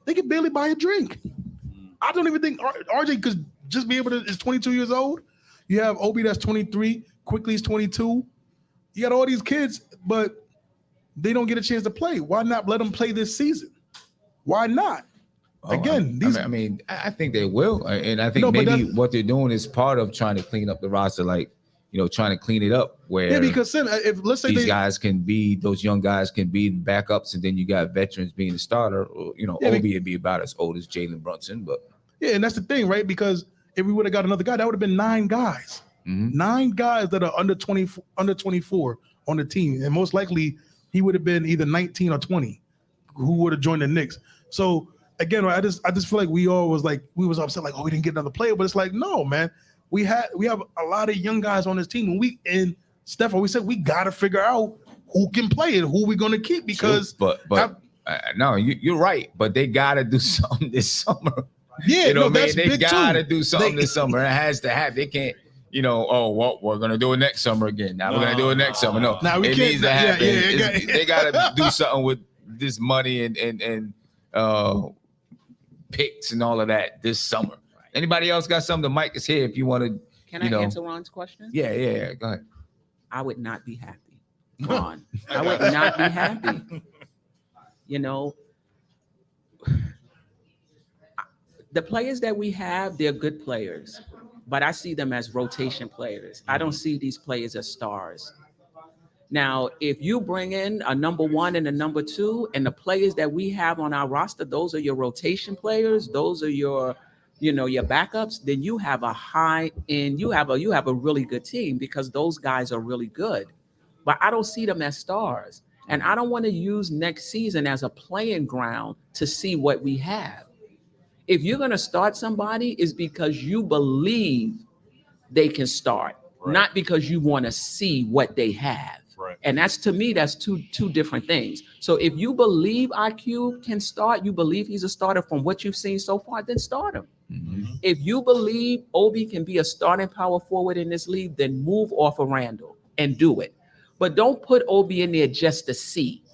They can barely buy a drink. I don't even think RJ could just be able to. Is 22 years old. You have Obi that's 23. Quickly is 22. You got all these kids, but they don't get a chance to play. Why not let them play this season? Why not? Again, I think they will, and I think No, but maybe what they're doing is part of trying to clean up the roster, like trying to clean it up where because if let's say these guys can be those young guys can be backups, and then you got veterans being the starter. Obi would be about as old as Jalen Brunson, but and that's the thing, right? Because if we would have got another guy, that would have been 9 guys. 9 guys that are under 24 on the team, and most likely he would have been either 19 or 20 who would have joined the Knicks. So again, I just feel like we was upset, like, oh, we didn't get another player, but it's like, no, man, we have a lot of young guys on this team, and Steph always said we got to figure out who can play and who we're going to keep, because no, you're right, but they got to do something this summer. Yeah, that's they got to do something this summer. It has to happen. They can't. We're gonna do it next summer again. Now we're gonna do it next summer. No, we it can't, needs to happen. They gotta do something with this money and picks and all of that this summer. Anybody else got something? The mic is here if you want to. Can I answer Ron's question? Yeah. Go ahead. I would not be happy, Ron. I would not be happy. The players that we have, they're good players, but I see them as rotation players. I don't see these players as stars. Now, if you bring in a number 1 and a number 2, and the players that we have on our roster, those are your rotation players, those are your backups, then you have a high end, you have a really good team, because those guys are really good. But I don't see them as stars. And I don't want to use next season as a playing ground to see what we have. If you're going to start somebody, it's because you believe they can start, not because you want to see what they have. Right. And that's, to me, that's two different things. So if you believe IQ can start, you believe he's a starter from what you've seen so far, then start him. Mm-hmm. If you believe Obi can be a starting power forward in this league, then move off of Randle and do it. But don't put Obi in there just to see.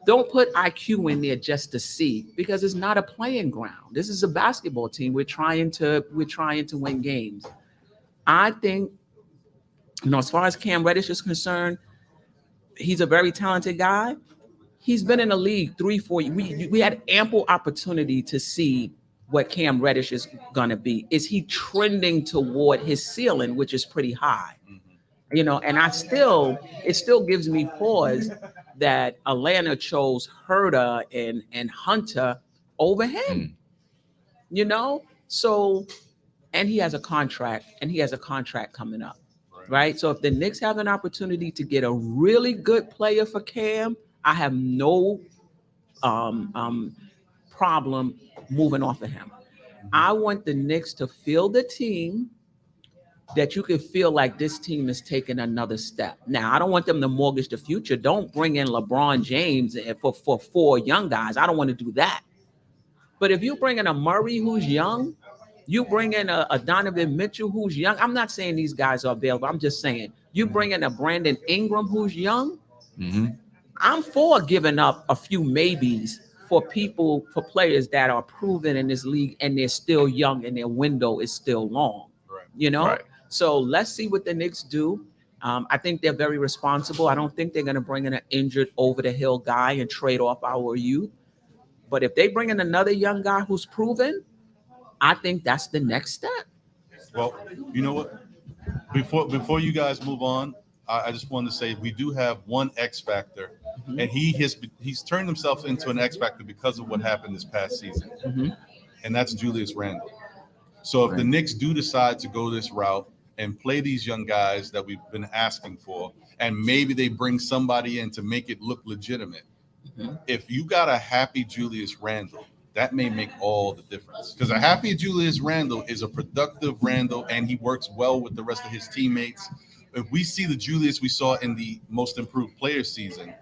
Don't put IQ in there just to see, because it's not a playing ground. This is a basketball team. We're trying to win games. I think, as far as Cam Reddish is concerned, he's a very talented guy. He's been in the league 3-4 years. We had ample opportunity to see what Cam Reddish is going to be. Is he trending toward his ceiling, which is pretty high? And it still gives me pause that Atlanta chose Herter and Hunter over him. So, and he has a contract coming up. Right. So if the Knicks have an opportunity to get a really good player for Cam, I have no problem moving off of him. I want the Knicks to field the team that you can feel like this team is taking another step. Now, I don't want them to mortgage the future. Don't bring in LeBron James for 4 young guys. I don't want to do that. But if you bring in a Murray who's young, you bring in a Donovan Mitchell who's young. I'm not saying these guys are available. I'm just saying you bring in a Brandon Ingram who's young. Mm-hmm. I'm for giving up a few maybes for players that are proven in this league and they're still young and their window is still long. Right. Right. So let's see what the Knicks do. I think they're very responsible. I don't think they're going to bring in an injured over-the-hill guy and trade off our youth. But if they bring in another young guy who's proven, I think that's the next step. Well, you know what? Before you guys move on, I just wanted to say we do have one X factor, and he's turned himself into an X factor because of what happened this past season, and that's Julius Randle. So if the Knicks do decide to go this route and play these young guys that we've been asking for, and maybe they bring somebody in to make it look legitimate, if you got a happy Julius Randle, that may make all the difference, because a happy Julius Randle is a productive Randle and he works well with the rest of his teammates. If we see the Julius we saw in the most improved player season,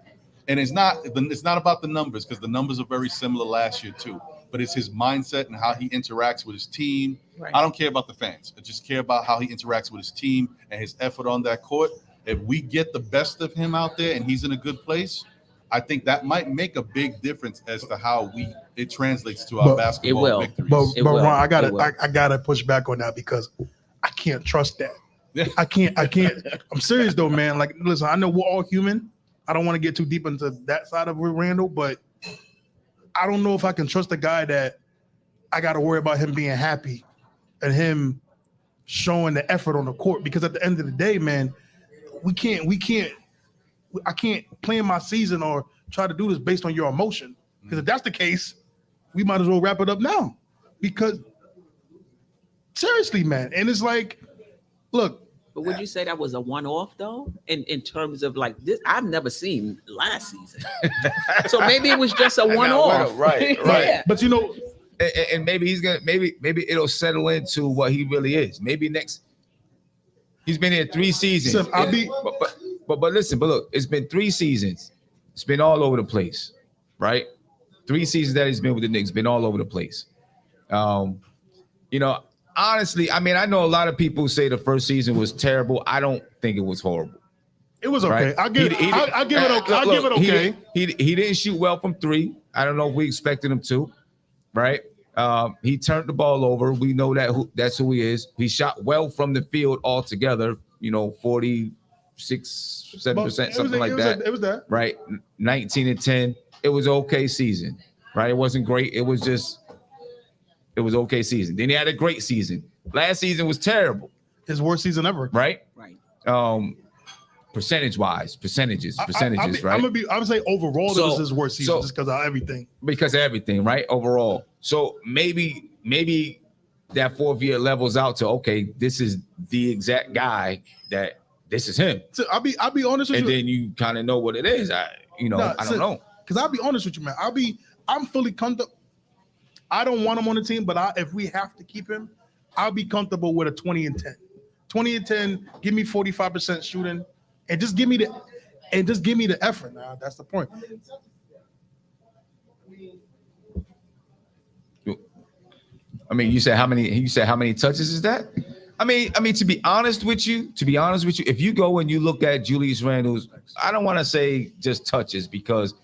and it's not about the numbers, because the numbers are very similar last year too, but it's his mindset and how he interacts with his team. Right. I don't care about the fans. I just care about how he interacts with his team and his effort on that court. If we get the best of him out there and he's in a good place, I think that might make a big difference as to how it translates to our But- basketball It will. victories. But It but will. Ron, It will. I gotta push back on that because I can't trust that. Yeah. I can't. I'm serious though, man. Like, listen, I know we're all human. I don't want to get too deep into that side of Randall, but I don't know if I can trust a guy that I got to worry about him being happy and him showing the effort on the court. Because at the end of the day, man, I can't plan my season or try to do this based on your emotion. Because if that's the case, we might as well wrap it up now. Because seriously, man, and it's like, look. But would you say that was a one-off though? In terms of like this, I've never seen last season. So maybe it was just a one-off. Right. Yeah. But you know, And maybe he's gonna maybe it'll settle into what he really is. Maybe he's been here 3 seasons. So I'll be- but listen, but look, it's been 3 seasons. It's been all over the place, right? 3 seasons that he's been with the Knicks, been all over the place. You know, honestly, I mean, I know a lot of people say the first season was terrible. I don't think it was horrible. it was okay. Right? I'll give it okay. He didn't shoot well from 3. I don't know if we expected him to, right? He turned the ball over. We know that's who he is. He shot well from the field altogether, 46-7%, something like that. It was that. Right? 19-10. It was okay season, right? It wasn't great. It was okay season. Then he had a great season. Last season was terrible, His worst season ever. right? Right. Percentage, right? I'm gonna say overall it was his worst season so- just because of everything. Because of everything, right? Overall. So maybe that 4th year levels out to, okay, this is the exact guy that this is him. So I'll be honest with And you. then you kind of know what it is. I don't know. Because I'll be honest with you, man. I'm fully comfortable. I don't want him on the team, but if we have to keep him, I'll be comfortable with a 20-10. 20-10, give me 45% shooting, and just give me the effort. Now that's the point. I mean, you said how many touches is that? I mean, to be honest with you, if you go and you look at Julius Randle's, I don't want to say just touches because,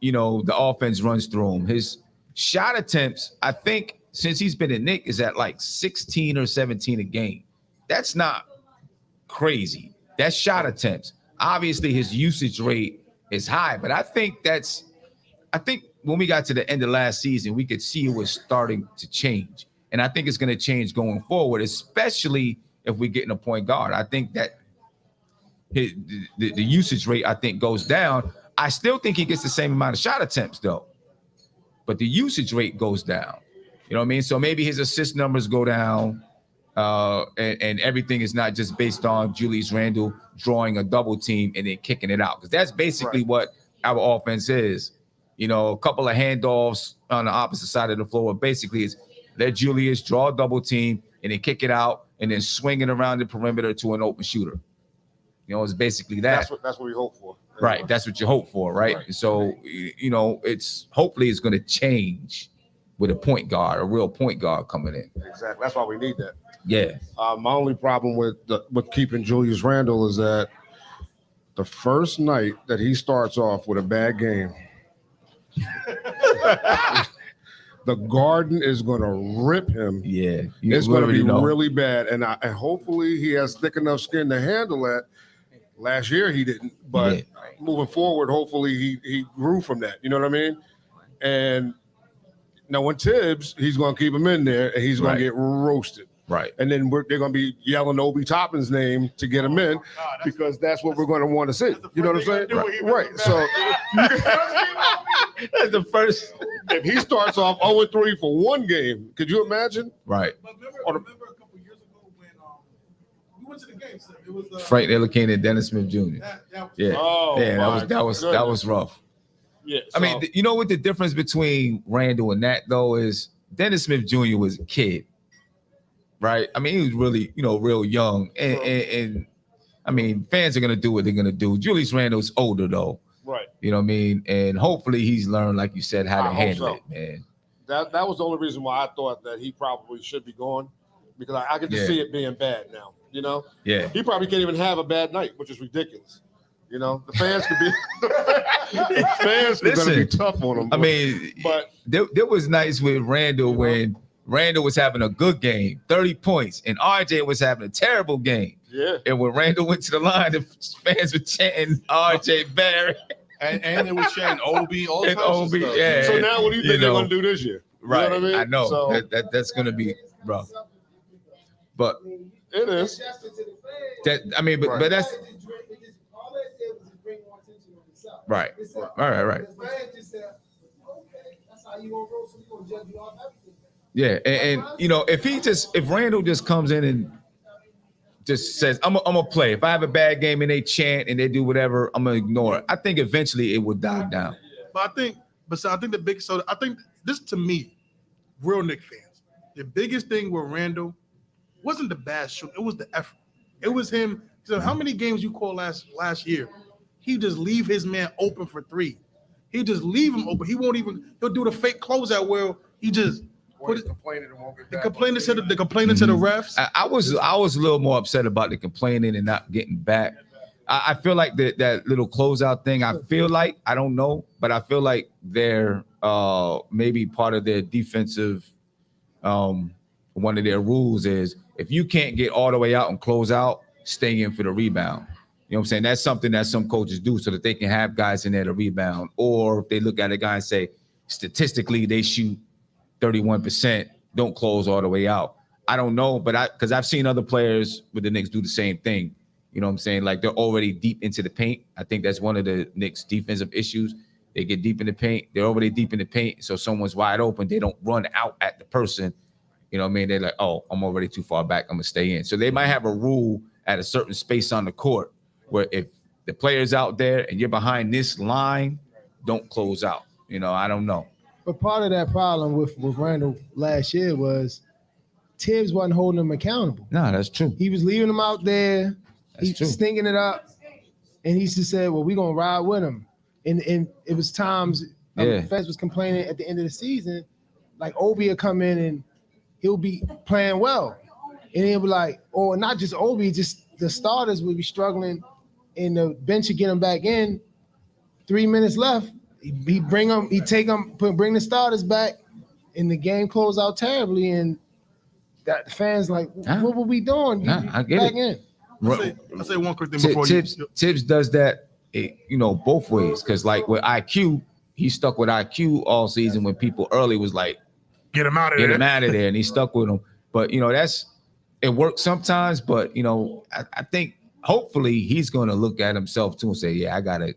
the offense runs through him. His shot attempts, I think, since he's been in Knicks, is at like 16 or 17 a game. That's not crazy. That's shot attempts. Obviously, his usage rate is high, but I think when we got to the end of last season, we could see it was starting to change. And I think it's going to change going forward, especially if we get in a point guard. I think that the usage rate, I think, goes down. I still think he gets the same amount of shot attempts, though. But the usage rate goes down. You know what I mean? So maybe his assist numbers go down, and everything is not just based on Julius Randle drawing a double team and then kicking it out. Because that's basically what our offense is. A couple of handoffs on the opposite side of the floor. Basically, it's let Julius draw a double team and then kick it out and then swing it around the perimeter to an open shooter. It's basically that. That's what we hope for. Right. That's what you hope for, right? So, it's hopefully it's going to change with a point guard, a real point guard coming in. Exactly. That's why we need that. Yeah. My only problem with keeping Julius Randle is that the first night that he starts off with a bad game, the Garden is going to rip him. Yeah. It's going to be really bad. And hopefully he has thick enough skin to handle that. Last year he didn't, but moving forward, hopefully he grew from that. You know what I mean? And now when Tibbs, he's going to keep him in there and he's going to get roasted. Right. And then they're going to be yelling Obi Toppin's name to get him in because that's what we're going to want to see. You know what I'm saying? Right. So that's the first. If he starts off 0-3 for one game, could you imagine? Right. But remember a couple years ago when we went to the game, so it was Frank Ntilikina and Dennis Smith Jr. Yeah. Oh, that was rough. Yeah. I mean, you know what the difference between Randle and that though is Dennis Smith Jr. was a kid, right? I mean, he was really, real young, and I mean, fans are gonna do what they're gonna do. Julius Randle's older though, right? You know what I mean? And hopefully he's learned, like you said, how to handle it, man. That was the only reason why I thought that he probably should be gone, because I could just Yeah. see it being bad now. You know, Yeah. he probably can't even have a bad night, which is ridiculous. You know, the fans could be the fans are going to be Listen, tough on him. I mean, but there was nights with Randle when Randle was having a good game, 30 points, and RJ was having a terrible game. yeah, And when Randle went to the line, the fans were chanting RJ Barry. And it was Shane Obi, all And types of Obi, stuff. yeah. so now what do you think they're going to do this year? Right. You know what I mean? I know. So That's going to be rough. But it is. that, I mean, but that's right. Right. Yeah, and you know, if Randall just comes in and just says, I'm gonna play. If I have a bad game and they chant and they do whatever, I'm gonna ignore it. I think eventually it would die down. But I think I think this, to me, real Knicks fans, the biggest thing with Randall wasn't the bad shoot. It was the effort. It was him. So how many games you call last year? He just leave his man open for three. He just leave him open. He'll do the fake closeout where he just put it. The complaining to the refs. I was a little more upset about the complaining and not getting back. I feel like that little closeout thing. I don't know, but I feel like they're maybe part of their defensive. One of their rules is if you can't get all the way out and close out, stay in for the rebound. You know what I'm saying? That's something that some coaches do so that they can have guys in there to rebound. Or if they look at a guy and say, statistically, they shoot 31%, don't close all the way out. I don't know, but because I've seen other players with the Knicks do the same thing. You know what I'm saying? Like they're already deep into the paint. I think that's one of the Knicks' defensive issues. They get deep in the paint. They're already deep in the paint. So someone's wide open. They don't run out at the person. You know what I mean? They're like, oh, I'm already too far back. I'm going to stay in. So they might have a rule at a certain space on the court where if the player's out there and you're behind this line, don't close out. You know, I don't know. But part of that problem with Randall last year was Tibbs wasn't holding him accountable. No, that's true. He was leaving him out there. That's true. Stinking it up. And he just said, well, we're going to ride with him. And it was times the fans was complaining at the end of the season, like Obi will come in and he'll be playing well. And he'll be like, or not just Obi, just the starters will be struggling and the bench would get him back in. 3 minutes left. He bring them, bring the starters back, and the game closed out terribly. And that the fans like, what were we doing? I get back it. in. I'll say one quick thing before Tibbs does that, both ways. Because like with IQ, he stuck with IQ all season when people early was like, get him out of there, and he stuck with him. But it works sometimes. But I think hopefully he's going to look at himself too and say, yeah, I got to.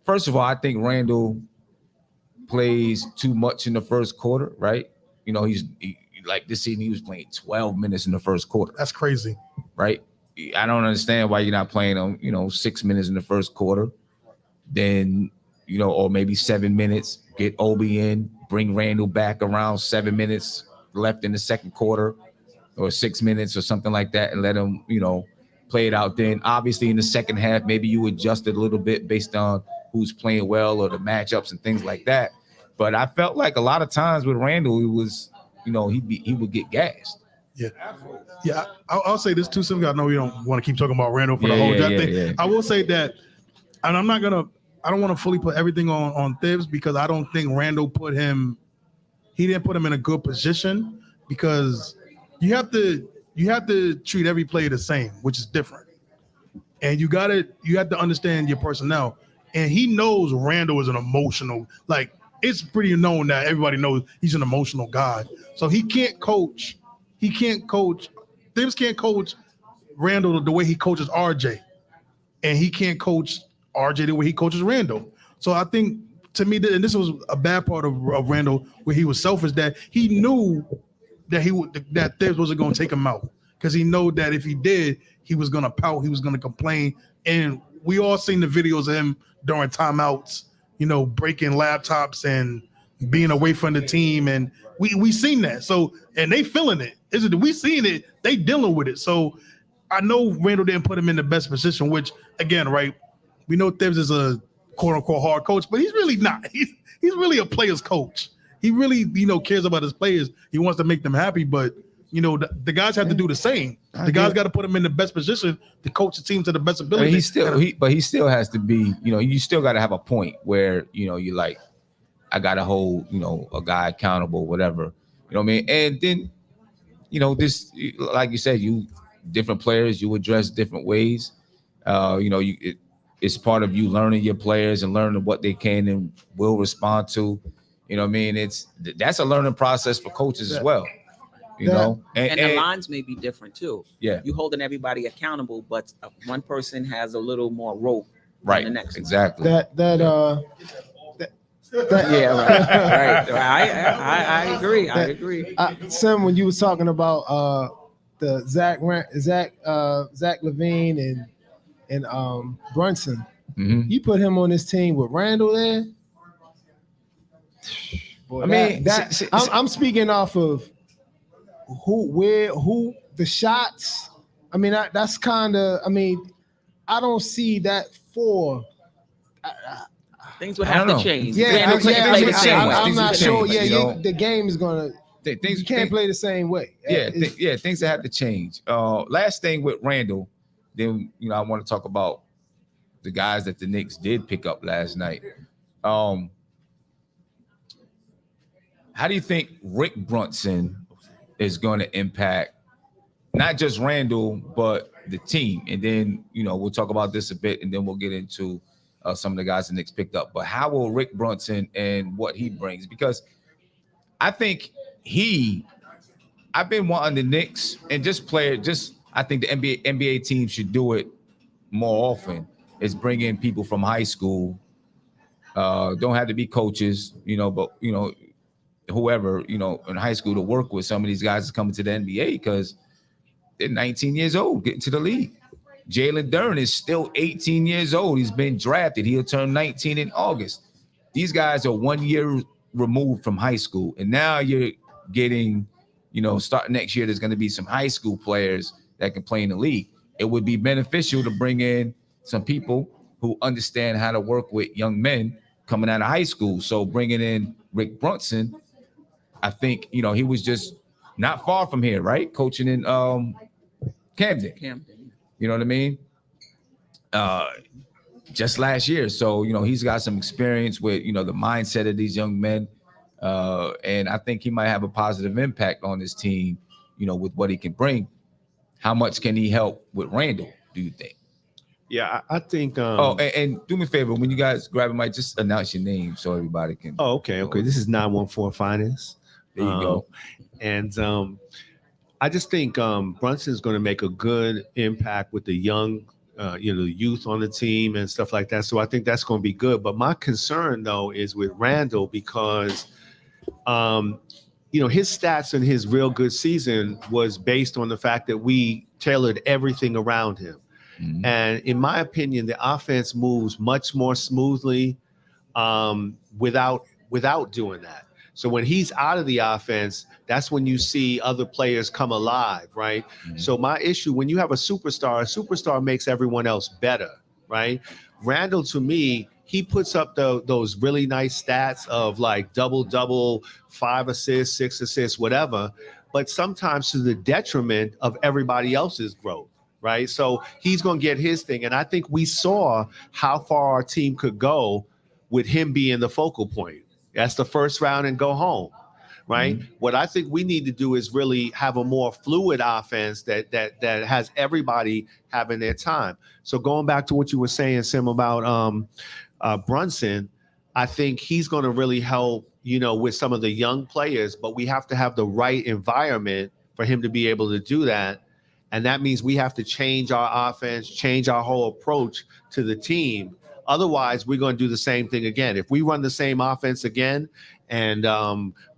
First of all, I think Randall plays too much in the first quarter, right? He's like this season, he was playing 12 minutes in the first quarter. That's crazy. Right? I don't understand why you're not playing him, 6 minutes in the first quarter. Then, or maybe 7 minutes, get Obi in, bring Randall back around 7 minutes left in the second quarter or 6 minutes or something like that and let him, play it out. Then obviously in the second half, maybe you adjust it a little bit based on who's playing well or the matchups and things like that. But I felt like a lot of times with Randall, it was, he would get gassed. Yeah. I'll say this too, Simon. I know we don't want to keep talking about Randall for the whole draft thing. Yeah. I will say that, and I don't want to fully put everything on Thibs because I don't think Randall he didn't put him in a good position because you have to treat every player the same, which is different. And you have to understand your personnel. And he knows Randall is an emotional, like it's pretty known that everybody knows he's an emotional guy. So he can't coach. Thibs can't coach Randall the way he coaches RJ. And he can't coach RJ the way he coaches Randall. So I think to me, and this was a bad part of Randall where he was selfish, that he knew that Thibs wasn't going to take him out because he knew that if he did, he was going to pout, he was going to complain. And we all seen the videos of him during timeouts, breaking laptops and being away from the team. And we seen that. So, and they feeling it. We seen it. They dealing with it. So I know Randall didn't put him in the best position, which again, right, we know Thibs is a quote unquote hard coach, but he's really not. He's really a player's coach. he really, cares about his players. He wants to make them happy, but the guys have to do the same. The guys got to put them in the best position to coach the team to the best ability. He still has to be, you still got to have a point where, you're like, I got to hold, a guy accountable, whatever. You know what I mean? And then, this, like you said, different players, you address different ways. It's part of you learning your players and learning what they can and will respond to. You know what I mean? That's a learning process for coaches as well. And the lines may be different too. Yeah. You holding everybody accountable, but one person has a little more rope right. than the next Exactly. one. Right. I agree. I agree. Sam, when you was talking about the Zach LaVine and Brunson, you put him on this team with Randle there. Boy, I'm speaking off of who the shots. I mean, that's kind of. I mean, I don't see that for. Things would have to change. I'm not sure. The game is gonna. You can't play the same way. Things that have to change. Last thing with Randle, then I want to talk about the guys that the Knicks did pick up last night. How do you think Rick Brunson is going to impact not just Randle but the team? And then we'll talk about this a bit, and then we'll get into some of the guys the Knicks picked up. But how will Rick Brunson and what he brings? Because I think I've been wanting the Knicks and I think the NBA team should do it more often. Is bring in people from high school. Don't have to be coaches, but whoever, in high school to work with some of these guys coming to the NBA because they're 19 years old, getting to the league. Jalen Brunson is still 18 years old. He's been drafted. He'll turn 19 in August. These guys are 1 year removed from high school. And now you're getting, starting next year, there's going to be some high school players that can play in the league. It would be beneficial to bring in some people who understand how to work with young men coming out of high school. So bringing in Rick Brunson, I think, he was just not far from here, right? Coaching in Camden. You know what I mean? Just last year. So, he's got some experience with, the mindset of these young men. And I think he might have a positive impact on this team, with what he can bring. How much can he help with Randle, do you think? Yeah, I think. And do me a favor, when you guys grab a mic, just announce your name so everybody can. Oh, okay. This is 914 Finance. There you go. And I just think Brunson is going to make a good impact with the young, the youth on the team and stuff like that. So I think that's going to be good. But my concern, though, is with Randle because, his stats in his real good season was based on the fact that we tailored everything around him. Mm-hmm. And in my opinion, the offense moves much more smoothly without doing that. So when he's out of the offense, that's when you see other players come alive, right? Mm-hmm. So my issue, when you have a superstar makes everyone else better, right? Randle, to me, he puts up those really nice stats of like double, 5 assists, 6 assists, whatever, but sometimes to the detriment of everybody else's growth, right? So he's going to get his thing. And I think we saw how far our team could go with him being the focal point. That's the first round and go home, right? Mm-hmm. What I think we need to do is really have a more fluid offense that has everybody having their time. So going back to what you were saying, Sim, about Brunson, I think he's going to really help, with some of the young players, but we have to have the right environment for him to be able to do that. And that means we have to change our offense, change our whole approach to the team. Otherwise, we're going to do the same thing again. If we run the same offense again and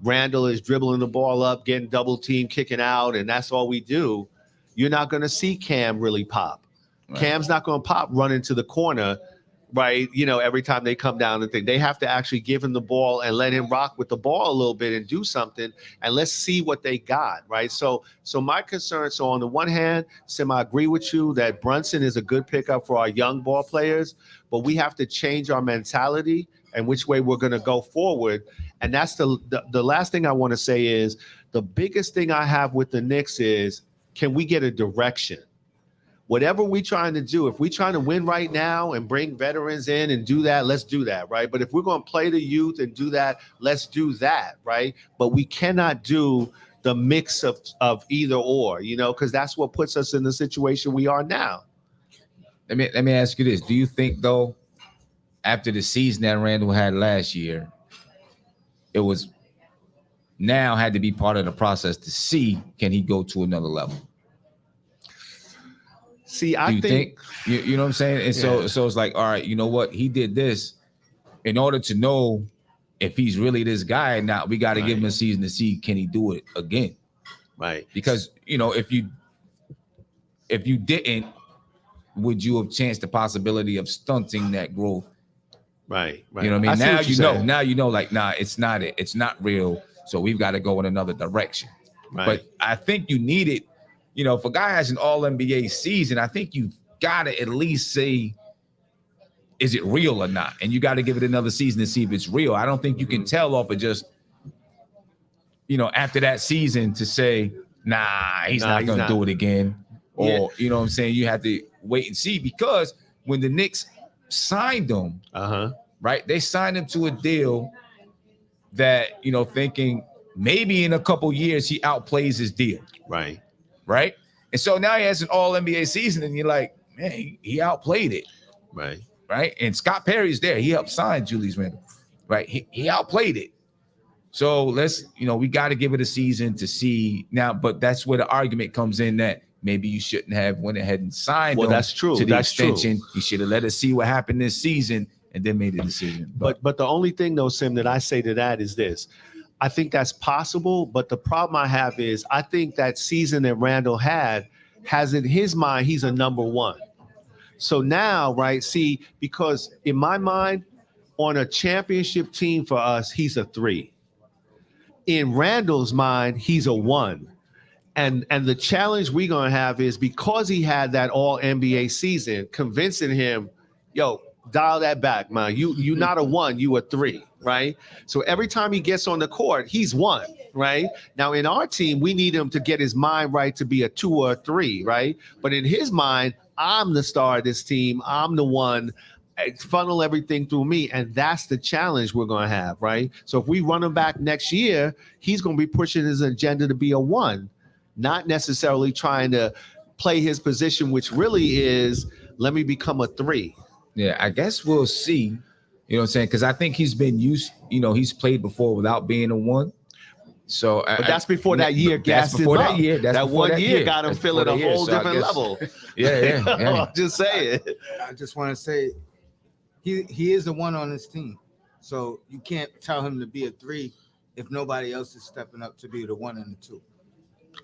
Randle is dribbling the ball up, getting double team, kicking out, and that's all we do, you're not going to see Cam really pop. Right. Cam's not going to pop running to the corner right? Every time they come down and think they have to actually give him the ball and let him rock with the ball a little bit and do something, and let's see what they got, right? So my concern. So on the one hand, Sim, I agree with you that Brunson is a good pickup for our young ball players, but we have to change our mentality and which way we're going to go forward. And that's the last thing I want to say is the biggest thing I have with the Knicks is, can we get a direction? Whatever we're trying to do, if we're trying to win right now and bring veterans in and do that, let's do that, right? But if we're going to play the youth and do that, let's do that, right? But we cannot do the mix of either or, because that's what puts us in the situation we are now. Let me ask you this. Do you think, though, after the season that Randle had last year, it was now had to be part of the process to see, can he go to another level? See, Do you think you know what I'm saying? And so it's like, all right, you know what? He did this in order to know if he's really this guy. Now we got to give him a season to see, can he do it again? Right. Because, if you didn't, would you have chanced the possibility of stunting that growth? Right. You know what I mean? Now you know, like, nah, it's not it. It's not real. So we've got to go in another direction. Right. But I think you need it. If a guy has an all-NBA season, I think you've got to at least say, is it real or not? And you got to give it another season to see if it's real. I don't think you can tell off of just, after that season to say, nah, he's not going to do it again. Or, you know what I'm saying? You have to wait and see, because when the Knicks signed him, right, they signed him to a deal that, thinking maybe in a couple years he outplays his deal. Right. Right. And so now he has an all-NBA season, and you're like, man, he outplayed it. Right. Right. And Scott Perry's there. He helped sign Julius Randle. Right. He outplayed it. So let's, we got to give it a season to see now. But that's where the argument comes in that maybe you shouldn't have went ahead and signed him. That's true. To the That's extension. true. You should have let us see what happened this season and then made a decision. But the only thing, though, Sim, that I say to that is this. I think that's possible, but the problem I have is I think that season that Randle has in his mind, he's a number one. So now, right, see, because in my mind, on a championship team for us, he's a 3. In Randle's mind, he's a 1. And the challenge we're going to have is, because he had that all NBA season, convincing him, yo, dial that back, man. You're not a 1, you a 3, right? So every time he gets on the court, he's 1, right? Now in our team, we need him to get his mind right to be a 2 or a 3, right? But in his mind, I'm the star of this team. I'm the one. Funnel everything through me, and that's the challenge we're going to have, right? So if we run him back next year, he's going to be pushing his agenda to be a 1, not necessarily trying to play his position, which really is, let me become a 3. Yeah, I guess we'll see. You know what I'm saying? Because I think he's been used, he's played before without being a 1. So, but that's before that year gassed him up. That 1 year got him feeling a whole different level. Yeah. I'm just saying. I just want to say, he is a 1 on his team, so you can't tell him to be a 3 if nobody else is stepping up to be the 1 and the 2.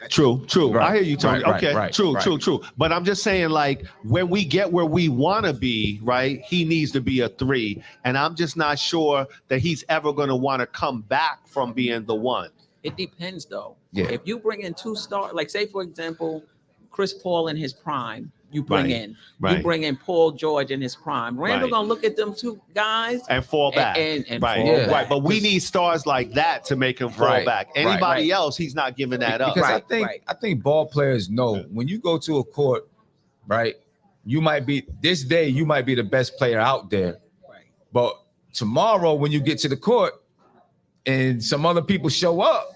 True. Right. I hear you, Tony. Right, okay, right, true. But I'm just saying, like, when we get where we want to be, right, he needs to be a 3. And I'm just not sure that he's ever going to want to come back from being the 1. It depends, though. Yeah. If you bring in 2 stars, like say, for example, Chris Paul in his prime, you bring you bring in Paul George in his prime. Randle gonna look at them 2 guys and fall back. And right. fall back. But we need stars like that to make him fall back. Anybody else, he's not giving that up. Because I think ball players know when you go to a court, right? You might be the best player out there. Right. But tomorrow, when you get to the court and some other people show up,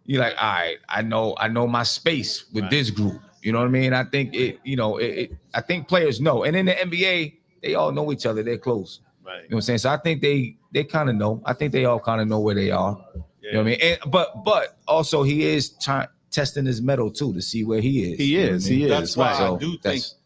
you're like, all right, I know my space with this group. You know what I mean? I think I think players know. And in the NBA, they all know each other. They're close. Right. You know what I'm saying? So I think they kind of know. I think they all kind of know where they are. Yeah. You know what I mean? And, but also he is testing his mettle too to see where he is. He is. That's why right.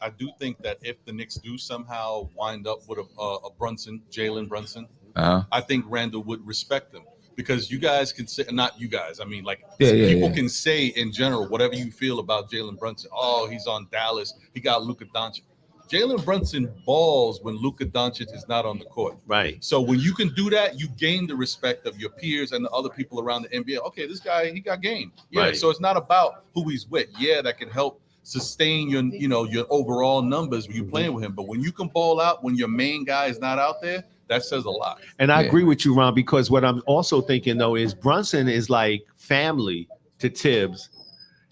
I do think that if the Knicks do somehow wind up with a Brunson, Jalen Brunson, I think Randle would respect him. Because you guys can say, not you guys, I mean, like people can say in general, whatever you feel about Jalen Brunson. Oh, he's on Dallas. He got Luka Doncic. Jalen Brunson balls when Luka Doncic is not on the court. Right. So when you can do that, you gain the respect of your peers and the other people around the NBA. Okay, this guy, he got game. Yeah. Right. So it's not about who he's with. Yeah, that can help sustain your, your overall numbers when you're playing with him. But when you can ball out when your main guy is not out there, that says a lot. And I agree with you, Ron, because what I'm also thinking though is Brunson is like family to Tibbs.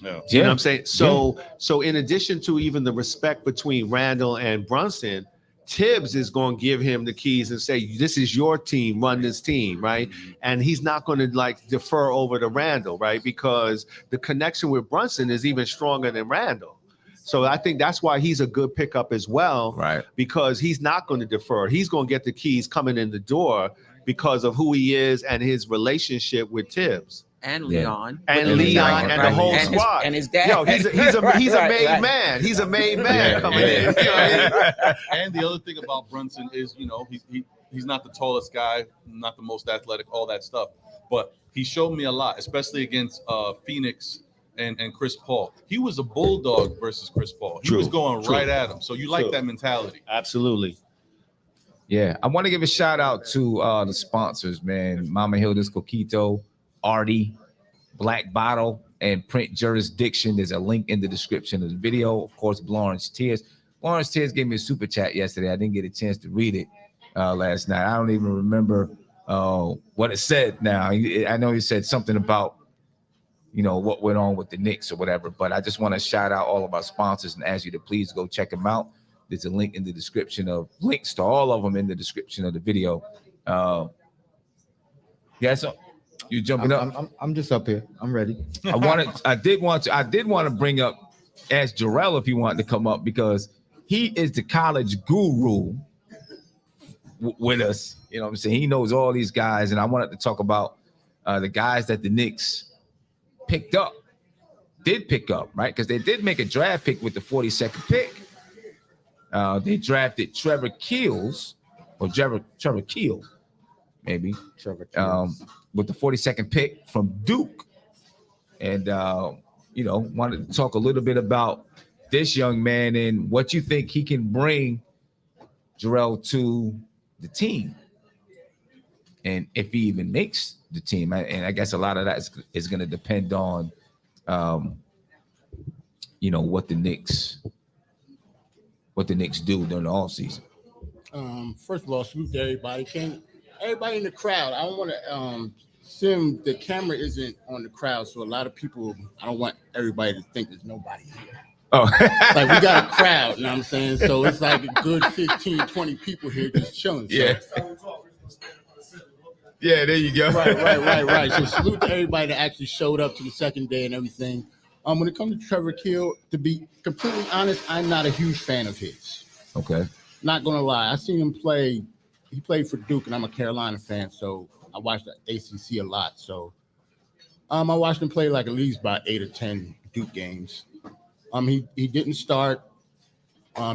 Yeah. You know what I'm saying? So in addition to even the respect between Randle and Brunson, Tibbs is going to give him the keys and say, this is your team, run this team, right? And he's not going to like defer over to Randle, right? Because the connection with Brunson is even stronger than Randle. So I think that's why he's a good pickup as well, right? Because he's not going to defer. He's going to get the keys coming in the door because of who he is and his relationship with Tibbs. And Leon. And Leon and the whole squad. And his dad. Yo, he's a made man. He's a made man coming in. And the other thing about Brunson is, he's not the tallest guy, not the most athletic, all that stuff. But he showed me a lot, especially against Phoenix and Chris Paul. He was a bulldog versus Chris Paul. He was going right at him. So you like that mentality. Absolutely. Yeah. I want to give a shout out to the sponsors, man. Mama Hilda's Coquito, Artie, Black Bottle, and Print Jurisdiction. There's a link in the description of the video. Of course, Lawrence Tears. Lawrence Tears gave me a super chat yesterday. I didn't get a chance to read it last night. I don't even remember what it said now. I know he said something about, what went on with the Knicks or whatever, but I just want to shout out all of our sponsors and ask you to please go check them out. There's a link in the description links to all of them in the description of the video. So you jumping up? I'm just up here. I'm ready. I did want to bring up, ask Jarrell if he wanted to come up because he is the college guru with us. You know what I'm saying? He knows all these guys, and I wanted to talk about the guys that the Knicks did pick up, right? Because they did make a draft pick with the 42nd pick. They drafted Trevor Keels, or Trevor Keel, maybe. Trevor Keels. With the 42nd pick from Duke. And, wanted to talk a little bit about this young man and what you think he can bring, Jarrell, to the team. And if he even makes the team. And I guess a lot of that is going to depend on, what the Knicks do during the offseason. First of all, salute to everybody. Everybody in the crowd, I don't want to assume the camera isn't on the crowd, so a lot of people, I don't want everybody to think there's nobody here. Oh, like we got a crowd, you know what I'm saying? So it's like a good 15, 20 people here just chilling. So. Yeah. Yeah, there you go. Right. So salute to everybody that actually showed up to the second day and everything. When it comes to Trevor Keel, to be completely honest, I'm not a huge fan of his. Okay. Not gonna lie, I seen him play. He played for Duke, and I'm a Carolina fan, so I watched the ACC a lot. So, I watched him play like at least about 8 or 10 Duke games. He didn't start.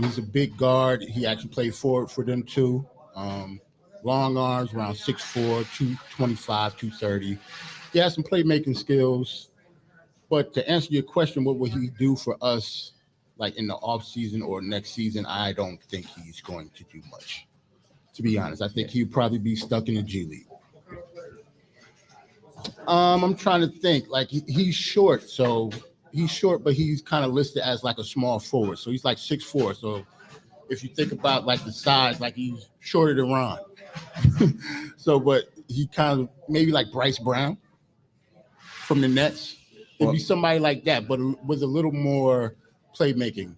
He's a big guard. He actually played forward for them too. Long arms, around 6'4", 225, 230. He has some playmaking skills. But to answer your question, what will he do for us, like in the offseason or next season? I don't think he's going to do much. To be honest, I think he'd probably be stuck in the G League. I'm trying to think. Like he's short, but he's kind of listed as like a small forward. So he's like 6'4". So if you think about like the size, like he's shorter than Ron. So, but he kind of maybe like Bryce Brown from the Nets. It'd be somebody like that, but with a little more playmaking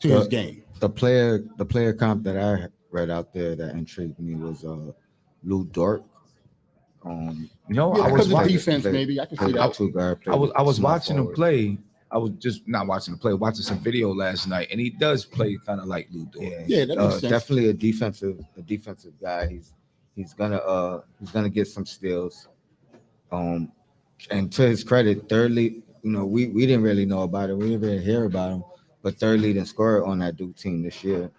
to his game. The player comp that I read out there that intrigued me was Lou Dort. I was watching defense. Maybe I can see that. I was watching him play. I was just not watching him play, watching some video last night, and he does play kind of like Lou Dort. Yeah, that makes sense. Definitely a defensive guy. He's gonna get some steals. And to his credit, third lead, we didn't really know about it. We didn't really hear about him, but third leading scorer on that Duke team this year,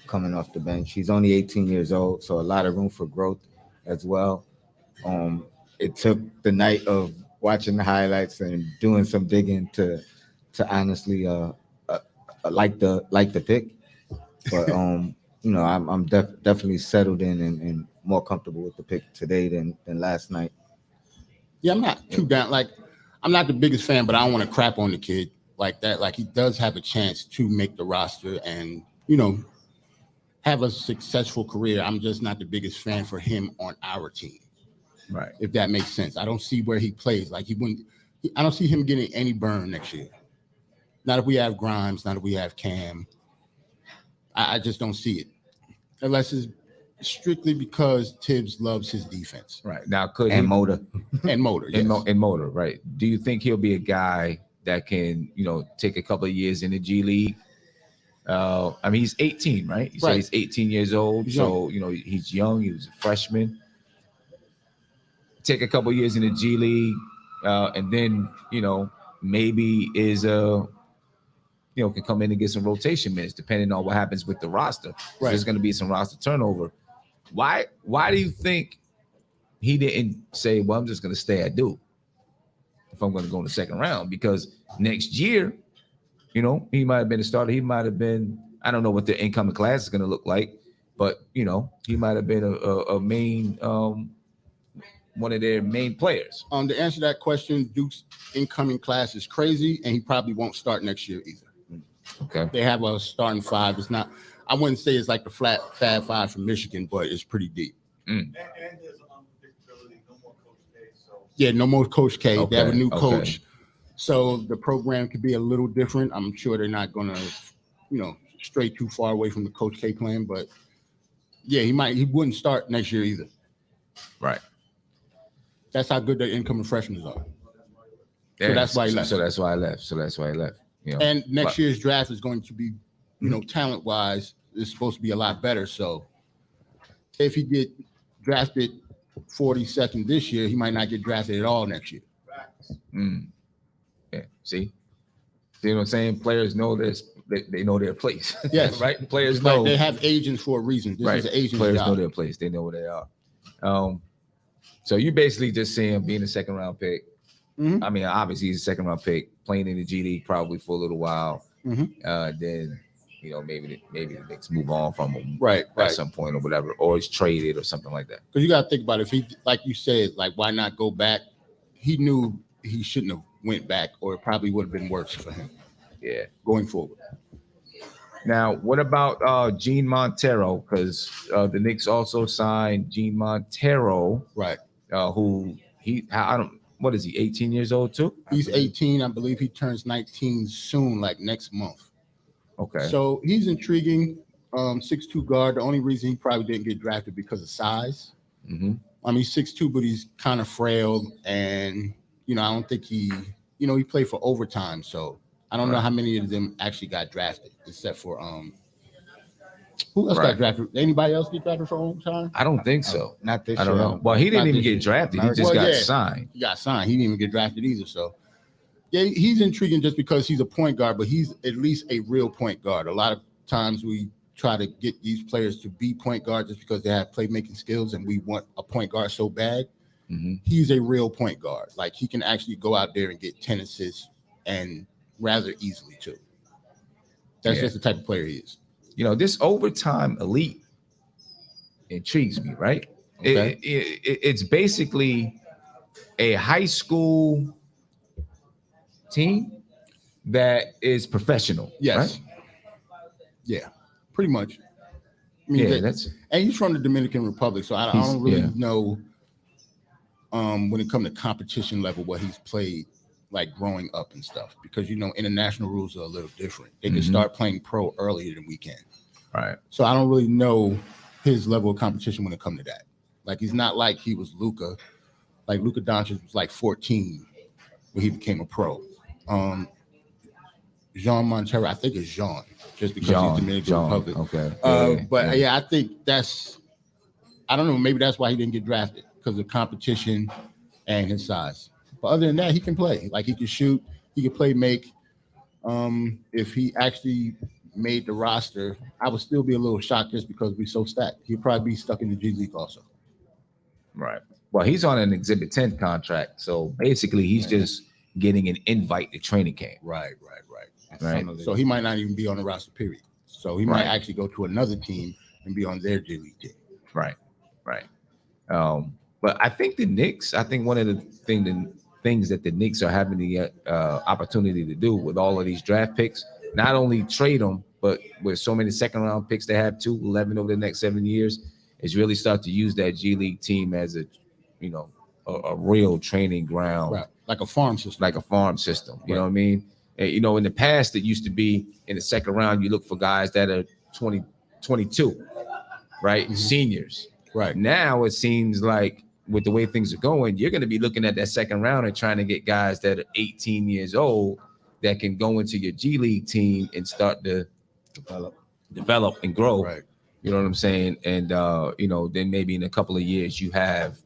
coming off the bench. He's only 18 years old, so a lot of room for growth as well. It took the night of watching the highlights and doing some digging to honestly like the pick. But I'm definitely settled in and more comfortable with the pick today than last night. Yeah, I'm not too down. Like, I'm not the biggest fan, but I don't want to crap on the kid like that. Like, he does have a chance to make the roster and, have a successful career. I'm just not the biggest fan for him on our team. Right. If that makes sense. I don't see where he plays. Like, I don't see him getting any burn next year. Not if we have Grimes, not if we have Cam. I just don't see it. Unless it's strictly because Tibbs loves his defense. Right. Now, could And he, Motor. And Motor, yes. and Motor, right? Do you think he'll be a guy that can, take a couple of years in the G League? I mean, he's 18, right? You say he's 18 years old. He's so, he's young. He was a freshman. Take a couple of years in the G League, and then, maybe can come in and get some rotation minutes, depending on what happens with the roster. Right. There's going to be some roster turnover. Why do you think he didn't say, well, I'm just going to stay at Duke if I'm going to go in the second round? Because next year, he might have been a starter. He might have been, I don't know what the incoming class is going to look like, but, he might have been a main, one of their main players. To answer that question, Duke's incoming class is crazy, and he probably won't start next year either. Okay. They have a starting five. It's not, I wouldn't say it's like the Fab Five from Michigan, but it's pretty deep. And there's unpredictability, no more Coach K. So Yeah, no more Coach K. Okay, They have a new okay. coach. So the program could be a little different. I'm sure they're not going to, stray too far away from the Coach K plan, but yeah, he wouldn't start next year either. Right. That's how good the incoming freshmen are. Yeah, that's why he left. So that's why I left. And next But- year's draft is going to be, talent-wise, it's supposed to be a lot better. So if he get drafted 42nd this year, he might not get drafted at all next year. Yeah. See what I'm saying? Players know this. They know their place. Yes. Right. Players Like know. they have agents for a reason. This Right. is an agent's Players job. know their place. They know where they are. So you basically just see him being a second round pick. Mhm. I mean, obviously he's a second round pick, playing in the G League probably for a little while. Mhm. Then maybe the Knicks move on from him Right. at some point or whatever, or he's traded or something like that. Because you got to think about it. If he, like you said, like why not go back? He knew he shouldn't have went back, or it probably would have been worse for him. Yeah. Going forward. Now, what about Gene Montero? Because the Knicks also signed Gene Montero, right? Who what is he? 18 years old too? He's 18. I believe he turns 19 soon, like next month. Okay. So he's intriguing. 6'2" guard. The only reason he probably didn't get drafted because of size. Mm-hmm. I mean, 6'2", but he's kind of frail, and I don't think he played for overtime, so I don't know how many of them actually got drafted, except for who else got drafted? Anybody else get drafted for overtime? I don't think so. Not this I don't year. know. Well, he didn't Not even this get year. drafted. He just got signed. He got signed. He didn't even get drafted either. So, yeah, he's intriguing just because he's a point guard, but he's at least a real point guard. A lot of times we try to get these players to be point guard just because they have playmaking skills, and we want a point guard so bad. Mm-hmm. He's a real point guard. Like, he can actually go out there and get 10 assists and rather easily too. That's just the type of player he is. This overtime elite intrigues me, right? Okay. It's basically a high school team that is professional. Yes. Right? Yeah, pretty much. I mean, and he's from the Dominican Republic, so I don't really know when it comes to competition level what he's played like growing up and stuff, because international rules are a little different. They can start playing pro earlier than we can. Right. So I don't really know his level of competition when it comes to that. Like, he's not like he was Luka. Like, Luka Doncic was like 14 when he became a pro. Jean Montero, I think it's Jean, just because he's Dominican Republic. Okay. But I think I don't know, maybe that's why he didn't get drafted, because of competition and his size. But other than that, he can play. Like, he can shoot, he can play make. If he actually made the roster, I would still be a little shocked just because we're so stacked. He'd probably be stuck in the G League also. Right. Well, he's on an Exhibit 10 contract, so basically he's just getting an invite to training camp. Right. Right. So he might not even be on the roster, period. So he might Right. actually go to another team and be on their G League team. Right. But I think the Knicks, I think one of the things that the Knicks are having the opportunity to do with all of these draft picks, not only trade them, but with so many second round picks they have 11 over the next 7 years, is really start to use that G League team as a real training ground, Right. Like a farm system. You know what I mean? And, in the past, it used to be in the second round, you look for guys that are 20, 22, right? Mhm. Seniors. Right. Now it seems like with the way things are going, you're going to be looking at that second round and trying to get guys that are 18 years old that can go into your G League team and start to develop and grow. Right. You know what I'm saying? And then maybe in a couple of years you have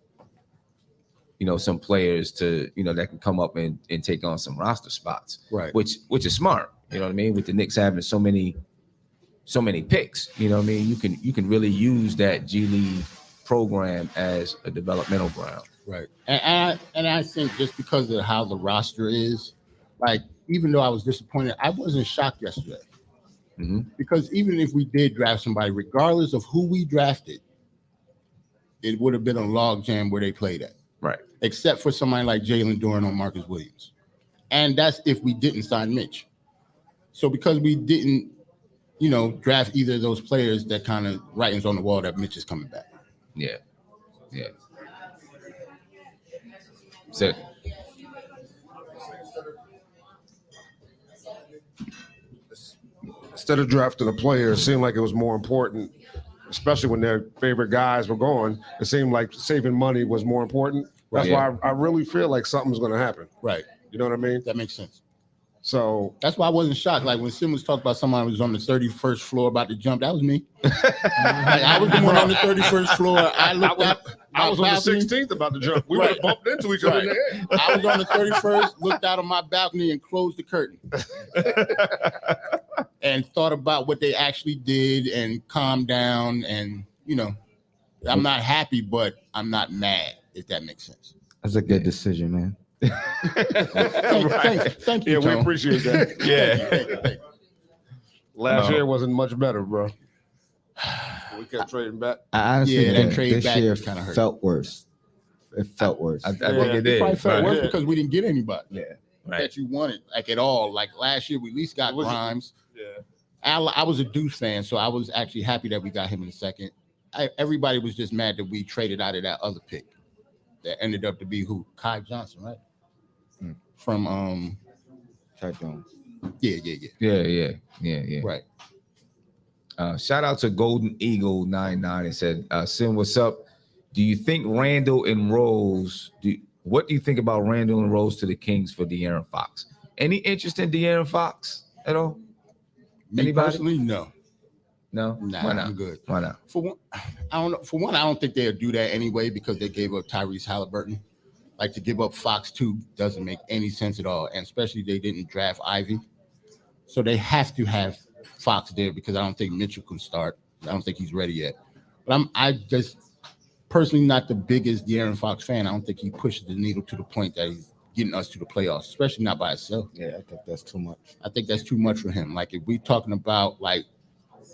some players to that can come up and take on some roster spots. Right. Which is smart. You know what I mean? With the Knicks having so many picks, you know what I mean? You can really use that G League program as a developmental ground. Right. And I think just because of how the roster is, like, even though I was disappointed, I wasn't shocked yesterday. Mm-hmm. Because even if we did draft somebody, regardless of who we drafted, it would have been a log jam where they played at. Right. Except for somebody like Jalen Duren or Marcus Williams. And that's if we didn't sign Mitch. So because we didn't, draft either of those players, that kind of writings on the wall that Mitch is coming back. Yeah. So Instead of drafting a player, it seemed like it was more important, especially when their favorite guys were gone. It seemed like saving money was more important. That's why I really feel like something's going to happen. Right. You know what I mean? That makes sense. So that's why I wasn't shocked. Like when Simmons talked about somebody who was on the 31st floor about to jump, that was me. I was the one on the 31st floor. I was on the 16th about to jump. We would have bumped into each other in the air. I was on the 31st, looked out on my balcony and closed the curtain. And thought about what they actually did and calmed down. And, I'm not happy, but I'm not mad, if that makes sense. That's a good decision, man. Thank you. Yeah, we Tone. appreciate that. Thank you. Last year wasn't much better, bro. We kept trading back. I honestly that think trade this back year kinda hurt. felt worse. It felt worse. I think it did. Probably felt worse because we didn't get anybody Right. that you wanted, like at all. Like last year, we at least got Grimes. Yeah. I was a Deuce fan, so I was actually happy that we got him in the second. Everybody was just mad that we traded out of that other pick that ended up to be who? Kai Johnson, right? From Ty Jones. Yeah. Right. Shout out to Golden Eagle 99 and said, Sim, what's up? Do you think Randle and Rose? What do you think about Randle and Rose to the Kings for De'Aaron Fox? Any interest in De'Aaron Fox at all? Me Anybody? personally, no. No. Nah, Why not? I'm good. Why not? For one, I don't know. For one, I don't think they'll do that anyway because they gave up Tyrese Halliburton. Like to give up Fox too doesn't make any sense at all, and especially they didn't draft Ivy, so they have to have Fox there because I don't think Mitchell can start. I don't think he's ready yet. But I just personally not the biggest De'Aaron Fox fan. I don't think he pushes the needle to the point that he's getting us to the playoffs, especially not by himself. Yeah, I think that's too much. I think that's too much for him. Like if we talking about like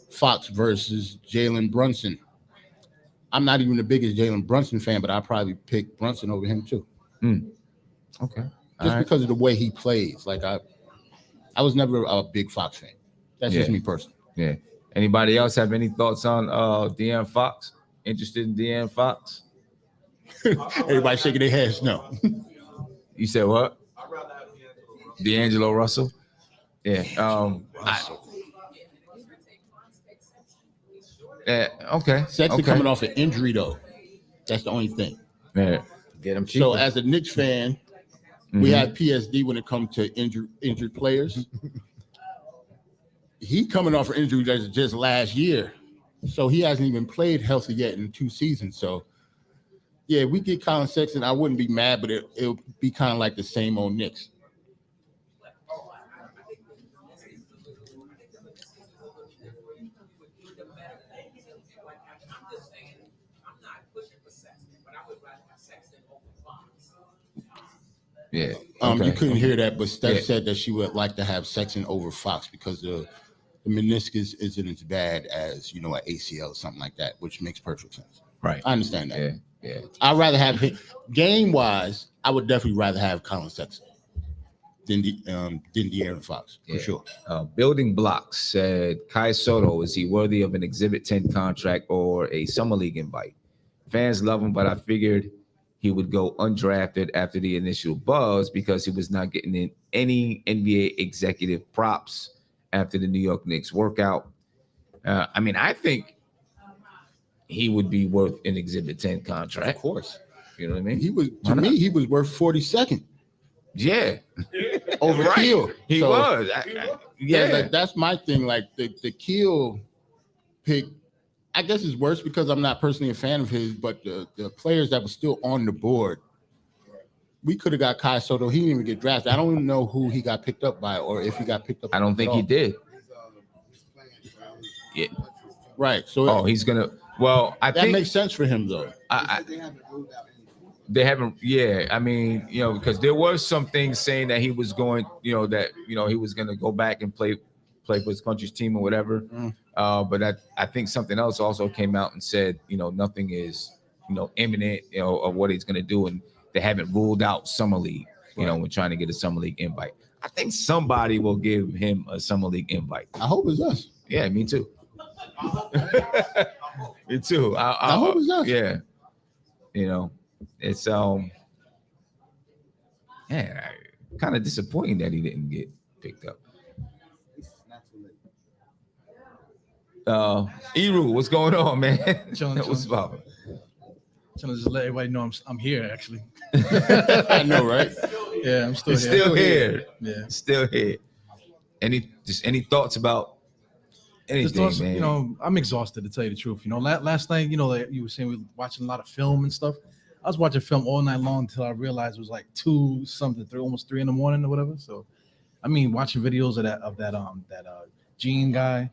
Fox versus Jalen Brunson, I'm not even the biggest Jalen Brunson fan, but I probably pick Brunson over him too. Okay. Just because of the way he plays. Like I was never a big Fox fan. That's just me personally. Yeah. Anybody else have any thoughts on De'Aaron Fox? Interested in De'Aaron Fox? Everybody shaking their heads. No. You said what? I'd rather have D'Angelo Russell. Yeah. Okay. Sexton coming off an injury though. That's the only thing. Yeah. Get him cheaper. So as a Knicks fan, we have PSD when it comes to injured players. He coming off an injury just last year. So he hasn't even played healthy yet in 2 seasons. So yeah, we get Colin Sexton. I wouldn't be mad, but it'll be kind of like the same old Knicks. Yeah. You couldn't hear that, but Steph said that she would like to have Sexton over Fox because of the meniscus isn't as bad as an ACL or something like that, which makes perfect sense. Right. I understand that. Yeah. I'd rather have him game wise. I would definitely rather have Colin Sexton than De'Aaron Fox for sure. Building Blocks said, Kai Soto, is he worthy of an Exhibit 10 contract or a Summer League invite? Fans love him, but I figured he would go undrafted after the initial buzz because he was not getting in any NBA executive props after the New York Knicks workout. I mean, I think he would be worth an Exhibit 10 contract. Of course. You know what I mean? He was he was worth 42nd. Yeah. Over Keel. He was. That's my thing. Like the Keel pick, I guess it's worse because I'm not personally a fan of his, but the players that were still on the board, we could have got Kai Soto. He didn't even get drafted. I don't even know who he got picked up by or if he got picked up. I don't think he did. Yeah. Right. So he's gonna. Well, I think that makes sense for him though. They haven't. Yeah, I mean, because there was some things saying that he was going, he was going to go back and play for his country's team or whatever. But I think something else also came out and said, nothing is, imminent, of what he's going to do, and they haven't ruled out Summer League. When trying to get a Summer League invite. I think somebody will give him a Summer League invite. I hope it's us. Yeah, me too. Me too. I hope it's us. Yeah. It's kind of disappointing that he didn't get picked up. Eru, what's going on, man? What's up? Trying to just let everybody know I'm here actually. I know, right? Yeah, I'm still He's here. still here. Yeah, still here. Any thoughts about anything, man? I'm exhausted to tell you the truth. Last night, like you were saying, we were watching a lot of film and stuff. I was watching film all night long until I realized it was like 2 something, almost 3 in the morning or whatever. So, I mean, watching videos of that Gene guy,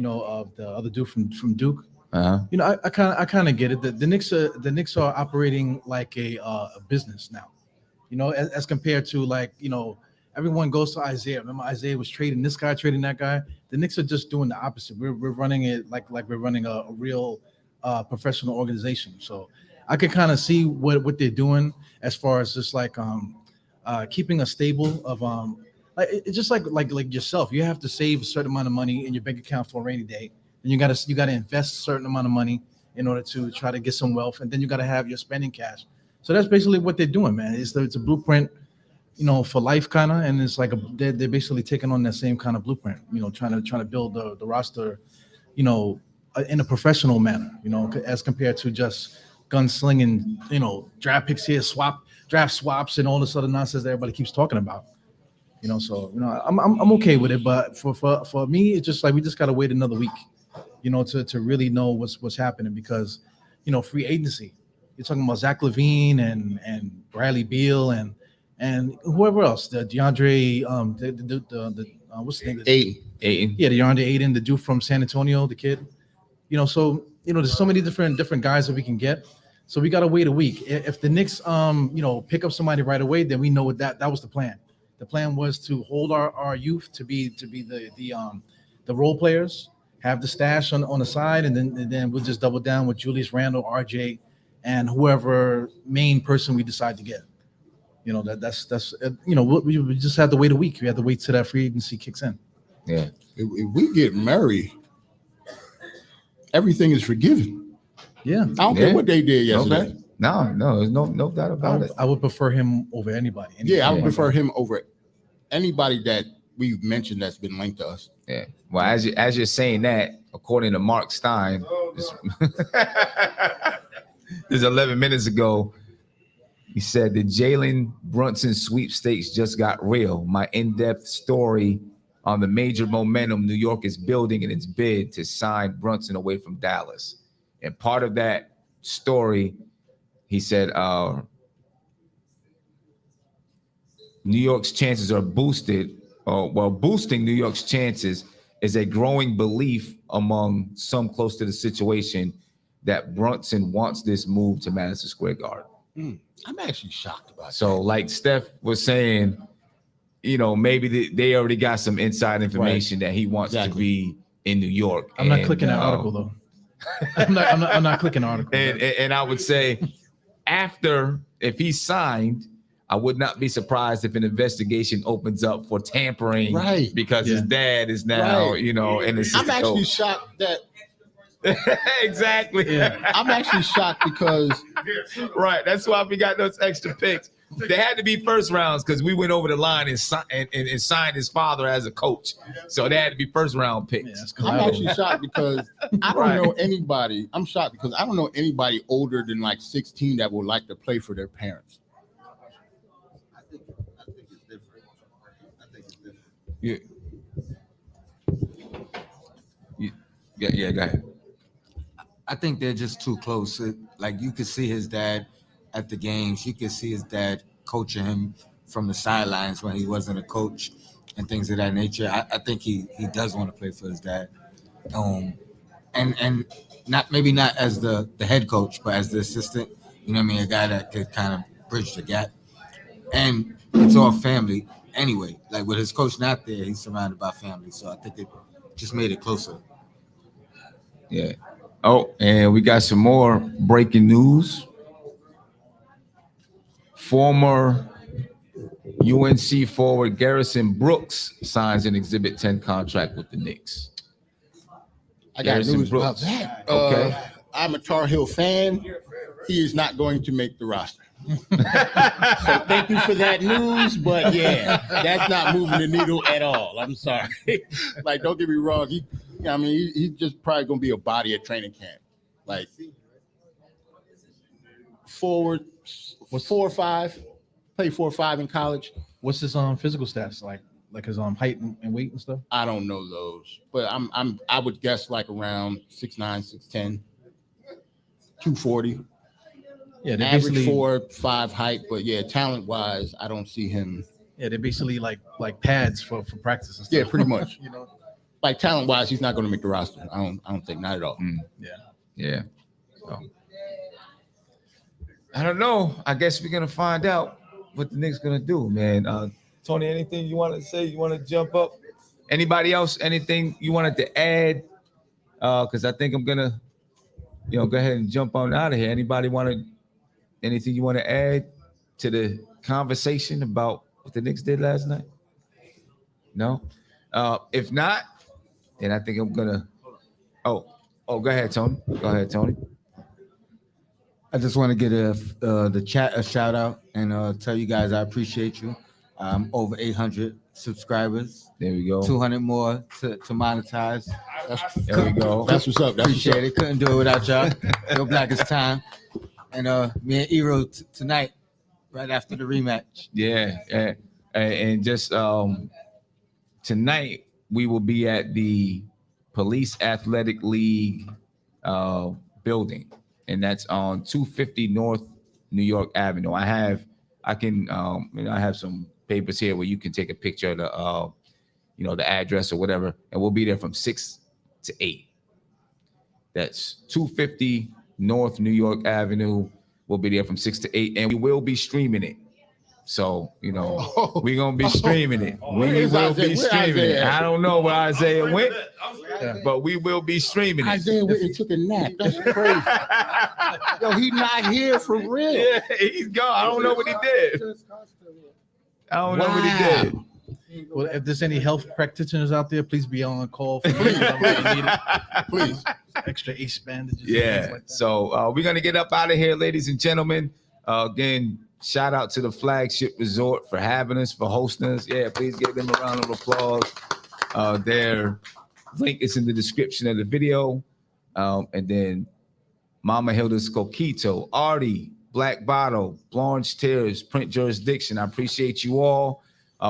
of the other dude from Duke. Uh-huh. I kind of get it. The Knicks are operating like a business now, as compared to everyone goes to Isaiah. Remember, Isaiah was trading this guy, trading that guy. The Knicks are just doing the opposite. We're running it like we're running a real professional organization. So I can kind of see what they're doing as far as just keeping a stable of it's just like yourself. You have to save a certain amount of money in your bank account for a rainy day. And you gotta invest a certain amount of money in order to try to get some wealth, and then you gotta have your spending cash. So that's basically what they're doing, man. It's a blueprint, for life, kind of, and it's like they're basically taking on that same kind of blueprint, trying to build the roster, in a professional manner, as compared to just gunslinging, draft picks here, draft swaps, and all this other nonsense that everybody keeps talking about. So I'm okay with it, but for me, it's just like we just gotta wait another week. To really know what's happening, because, free agency, you're talking about Zach LaVine and Bradley Beal and whoever else, the DeAndre, what's the name? Ayton. Yeah, DeAndre Ayton, the dude from San Antonio, the kid. So there's so many different guys that we can get. So we gotta wait a week. If the Knicks, pick up somebody right away, then we know that was the plan. The plan was to hold our youth to be the role players. Have the stash on the side, and then we'll just double down with Julius Randle, RJ, and whoever main person we decide to get. That's we just have to wait a week. We have to wait till that free agency kicks in. Yeah. If we get Murray, everything is forgiven. Yeah. I don't care what they did yesterday. Okay. No, there's no doubt about it. I would prefer him over anybody. I would prefer him over anybody that we've mentioned that's been linked to us. Yeah. Well, as you're saying that, according to Mark Stein, this 11 minutes ago, he said the Jalen Brunson sweepstakes just got real. My in-depth story on the major momentum New York is building in its bid to sign Brunson away from Dallas. And part of that story, he said, New York's chances are boosted. Boosting New York's chances is a growing belief among some close to the situation that Brunson wants this move to Madison Square Garden. I'm actually shocked about that. So, like Steph was saying, maybe they already got some inside information that he wants to be in New York. I'm not clicking that article though. I'm not clicking the article. And I would say if he's signed, I would not be surprised if an investigation opens up for tampering, right? Because his dad is now, in the I'm actually shocked that. Exactly. Yeah. I'm actually shocked because. Right. That's why we got those extra picks. They had to be first rounds because we went over the line and signed his father as a coach. So they had to be first round picks. Yeah, I'm actually shocked because I don't know anybody. I'm shocked because I don't know anybody older than like 16 that would like to play for their parents. I think it's different. Yeah, go ahead. I think they're just too close. Like you could see his dad at the games. You could see his dad coaching him from the sidelines when he wasn't a coach and things of that nature. I think he does want to play for his dad. And not as the head coach, but as the assistant. You know what I mean? A guy that could kind of bridge the gap. And it's all family anyway. Like with his coach not there, he's surrounded by family. So I think it just made it closer. Yeah. Oh, and we got some more breaking news. Former UNC forward Garrison Brooks signs an Exhibit 10 contract with the Knicks. I got news about that. Okay. I'm a Tar Heel fan. He is not going to make the roster. So thank you for that news, but yeah, that's not moving the needle at all. I'm sorry. Like, don't get me wrong. He's just probably going to be a body at training camp. Like, forward, 4 or 5, play 4 or 5 in college. What's his physical stats like his height and weight and stuff? I don't know those, but I would guess like around 6'9", 6'10", 240. Yeah, they're average basically 4'5" height, but yeah, talent wise, I don't see him. Yeah, they're basically like pads for practice and stuff. Yeah, pretty much. Like talent wise, he's not going to make the roster. I don't think, not at all. Yeah. So, I don't know. I guess we're gonna find out what the Knicks gonna do, man. Tony, anything you want to say? You want to jump up? Anybody else? Anything you wanted to add? Because I think I'm gonna, go ahead and jump on out of here. Anybody anything you want to add to the conversation about what the Knicks did last night? No. If not, then I think I'm gonna. Oh, go ahead, Tony. Go ahead, Tony. I just want to give the chat a shout out and tell you guys I appreciate you. Over 800 subscribers. There we go. 200 more to monetize. There we go. That's what's up. Appreciate it. Couldn't do it without y'all. Your Blackest time. And me and Ero tonight, right after the rematch. Yeah. And just tonight we will be at the Police Athletic League building, and that's on 250 North New York Avenue. I have some papers here where you can take a picture of the address or whatever, and we'll be there from 6 to 8. That's 250 North New York Avenue. We'll be there from 6 to 8, and we will be streaming it. So, we're going to be streaming it. We will be streaming it. I don't know where Isaiah went, but we will be streaming it. Isaiah went and took a nap. That's crazy. Yo, he's not here for real. Yeah, he's gone. I don't know what he did. I don't know what he did. Well, if there's any health practitioners out there, please be on call. Please. Extra ace bandages. Yeah. Like so we're going to get up out of here, ladies and gentlemen. Again, shout out to the Flagship Resort for having us, for hosting us. Yeah, please give them a round of applause. Their link is in the description of the video. And then Mama Hilda's Coquito, Artie, Black Bottle, Blanche Tears, Print Jurisdiction. I appreciate you all.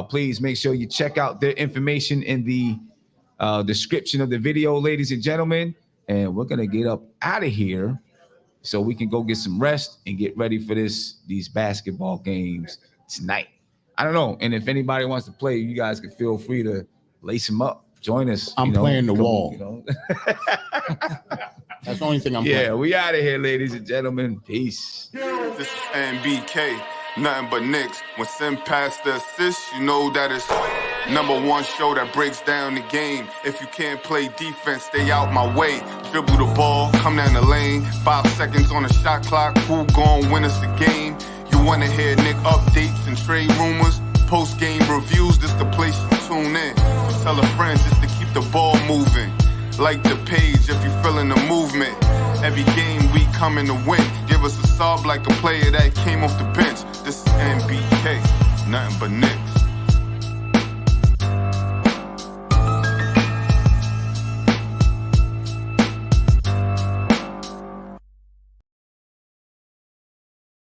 Please make sure you check out their information in the description of the video, ladies and gentlemen. And we're going to get up out of here so we can go get some rest and get ready for these basketball games tonight. I don't know. And if anybody wants to play, you guys can feel free to lace them up. Join us. I'm playing the wall. That's the only thing I'm playing. Yeah, we out of here, ladies and gentlemen. Peace. This is NBK. nothing but Knicks. When Sim passed the assist, you know that it's #1 show that breaks down the game. If you can't play defense, stay out my way. Dribble the ball, come down the lane. 5 seconds on the shot clock, who gon' win us the game? You wanna hear Nick updates and trade rumors? Post-game reviews, this the place you tune in. Tell a friend just to keep the ball moving. Like the page if you feeling the movement. Every game we coming to win. Give us a sub like a player that came off the bench. This is NBK, nothing but Knicks.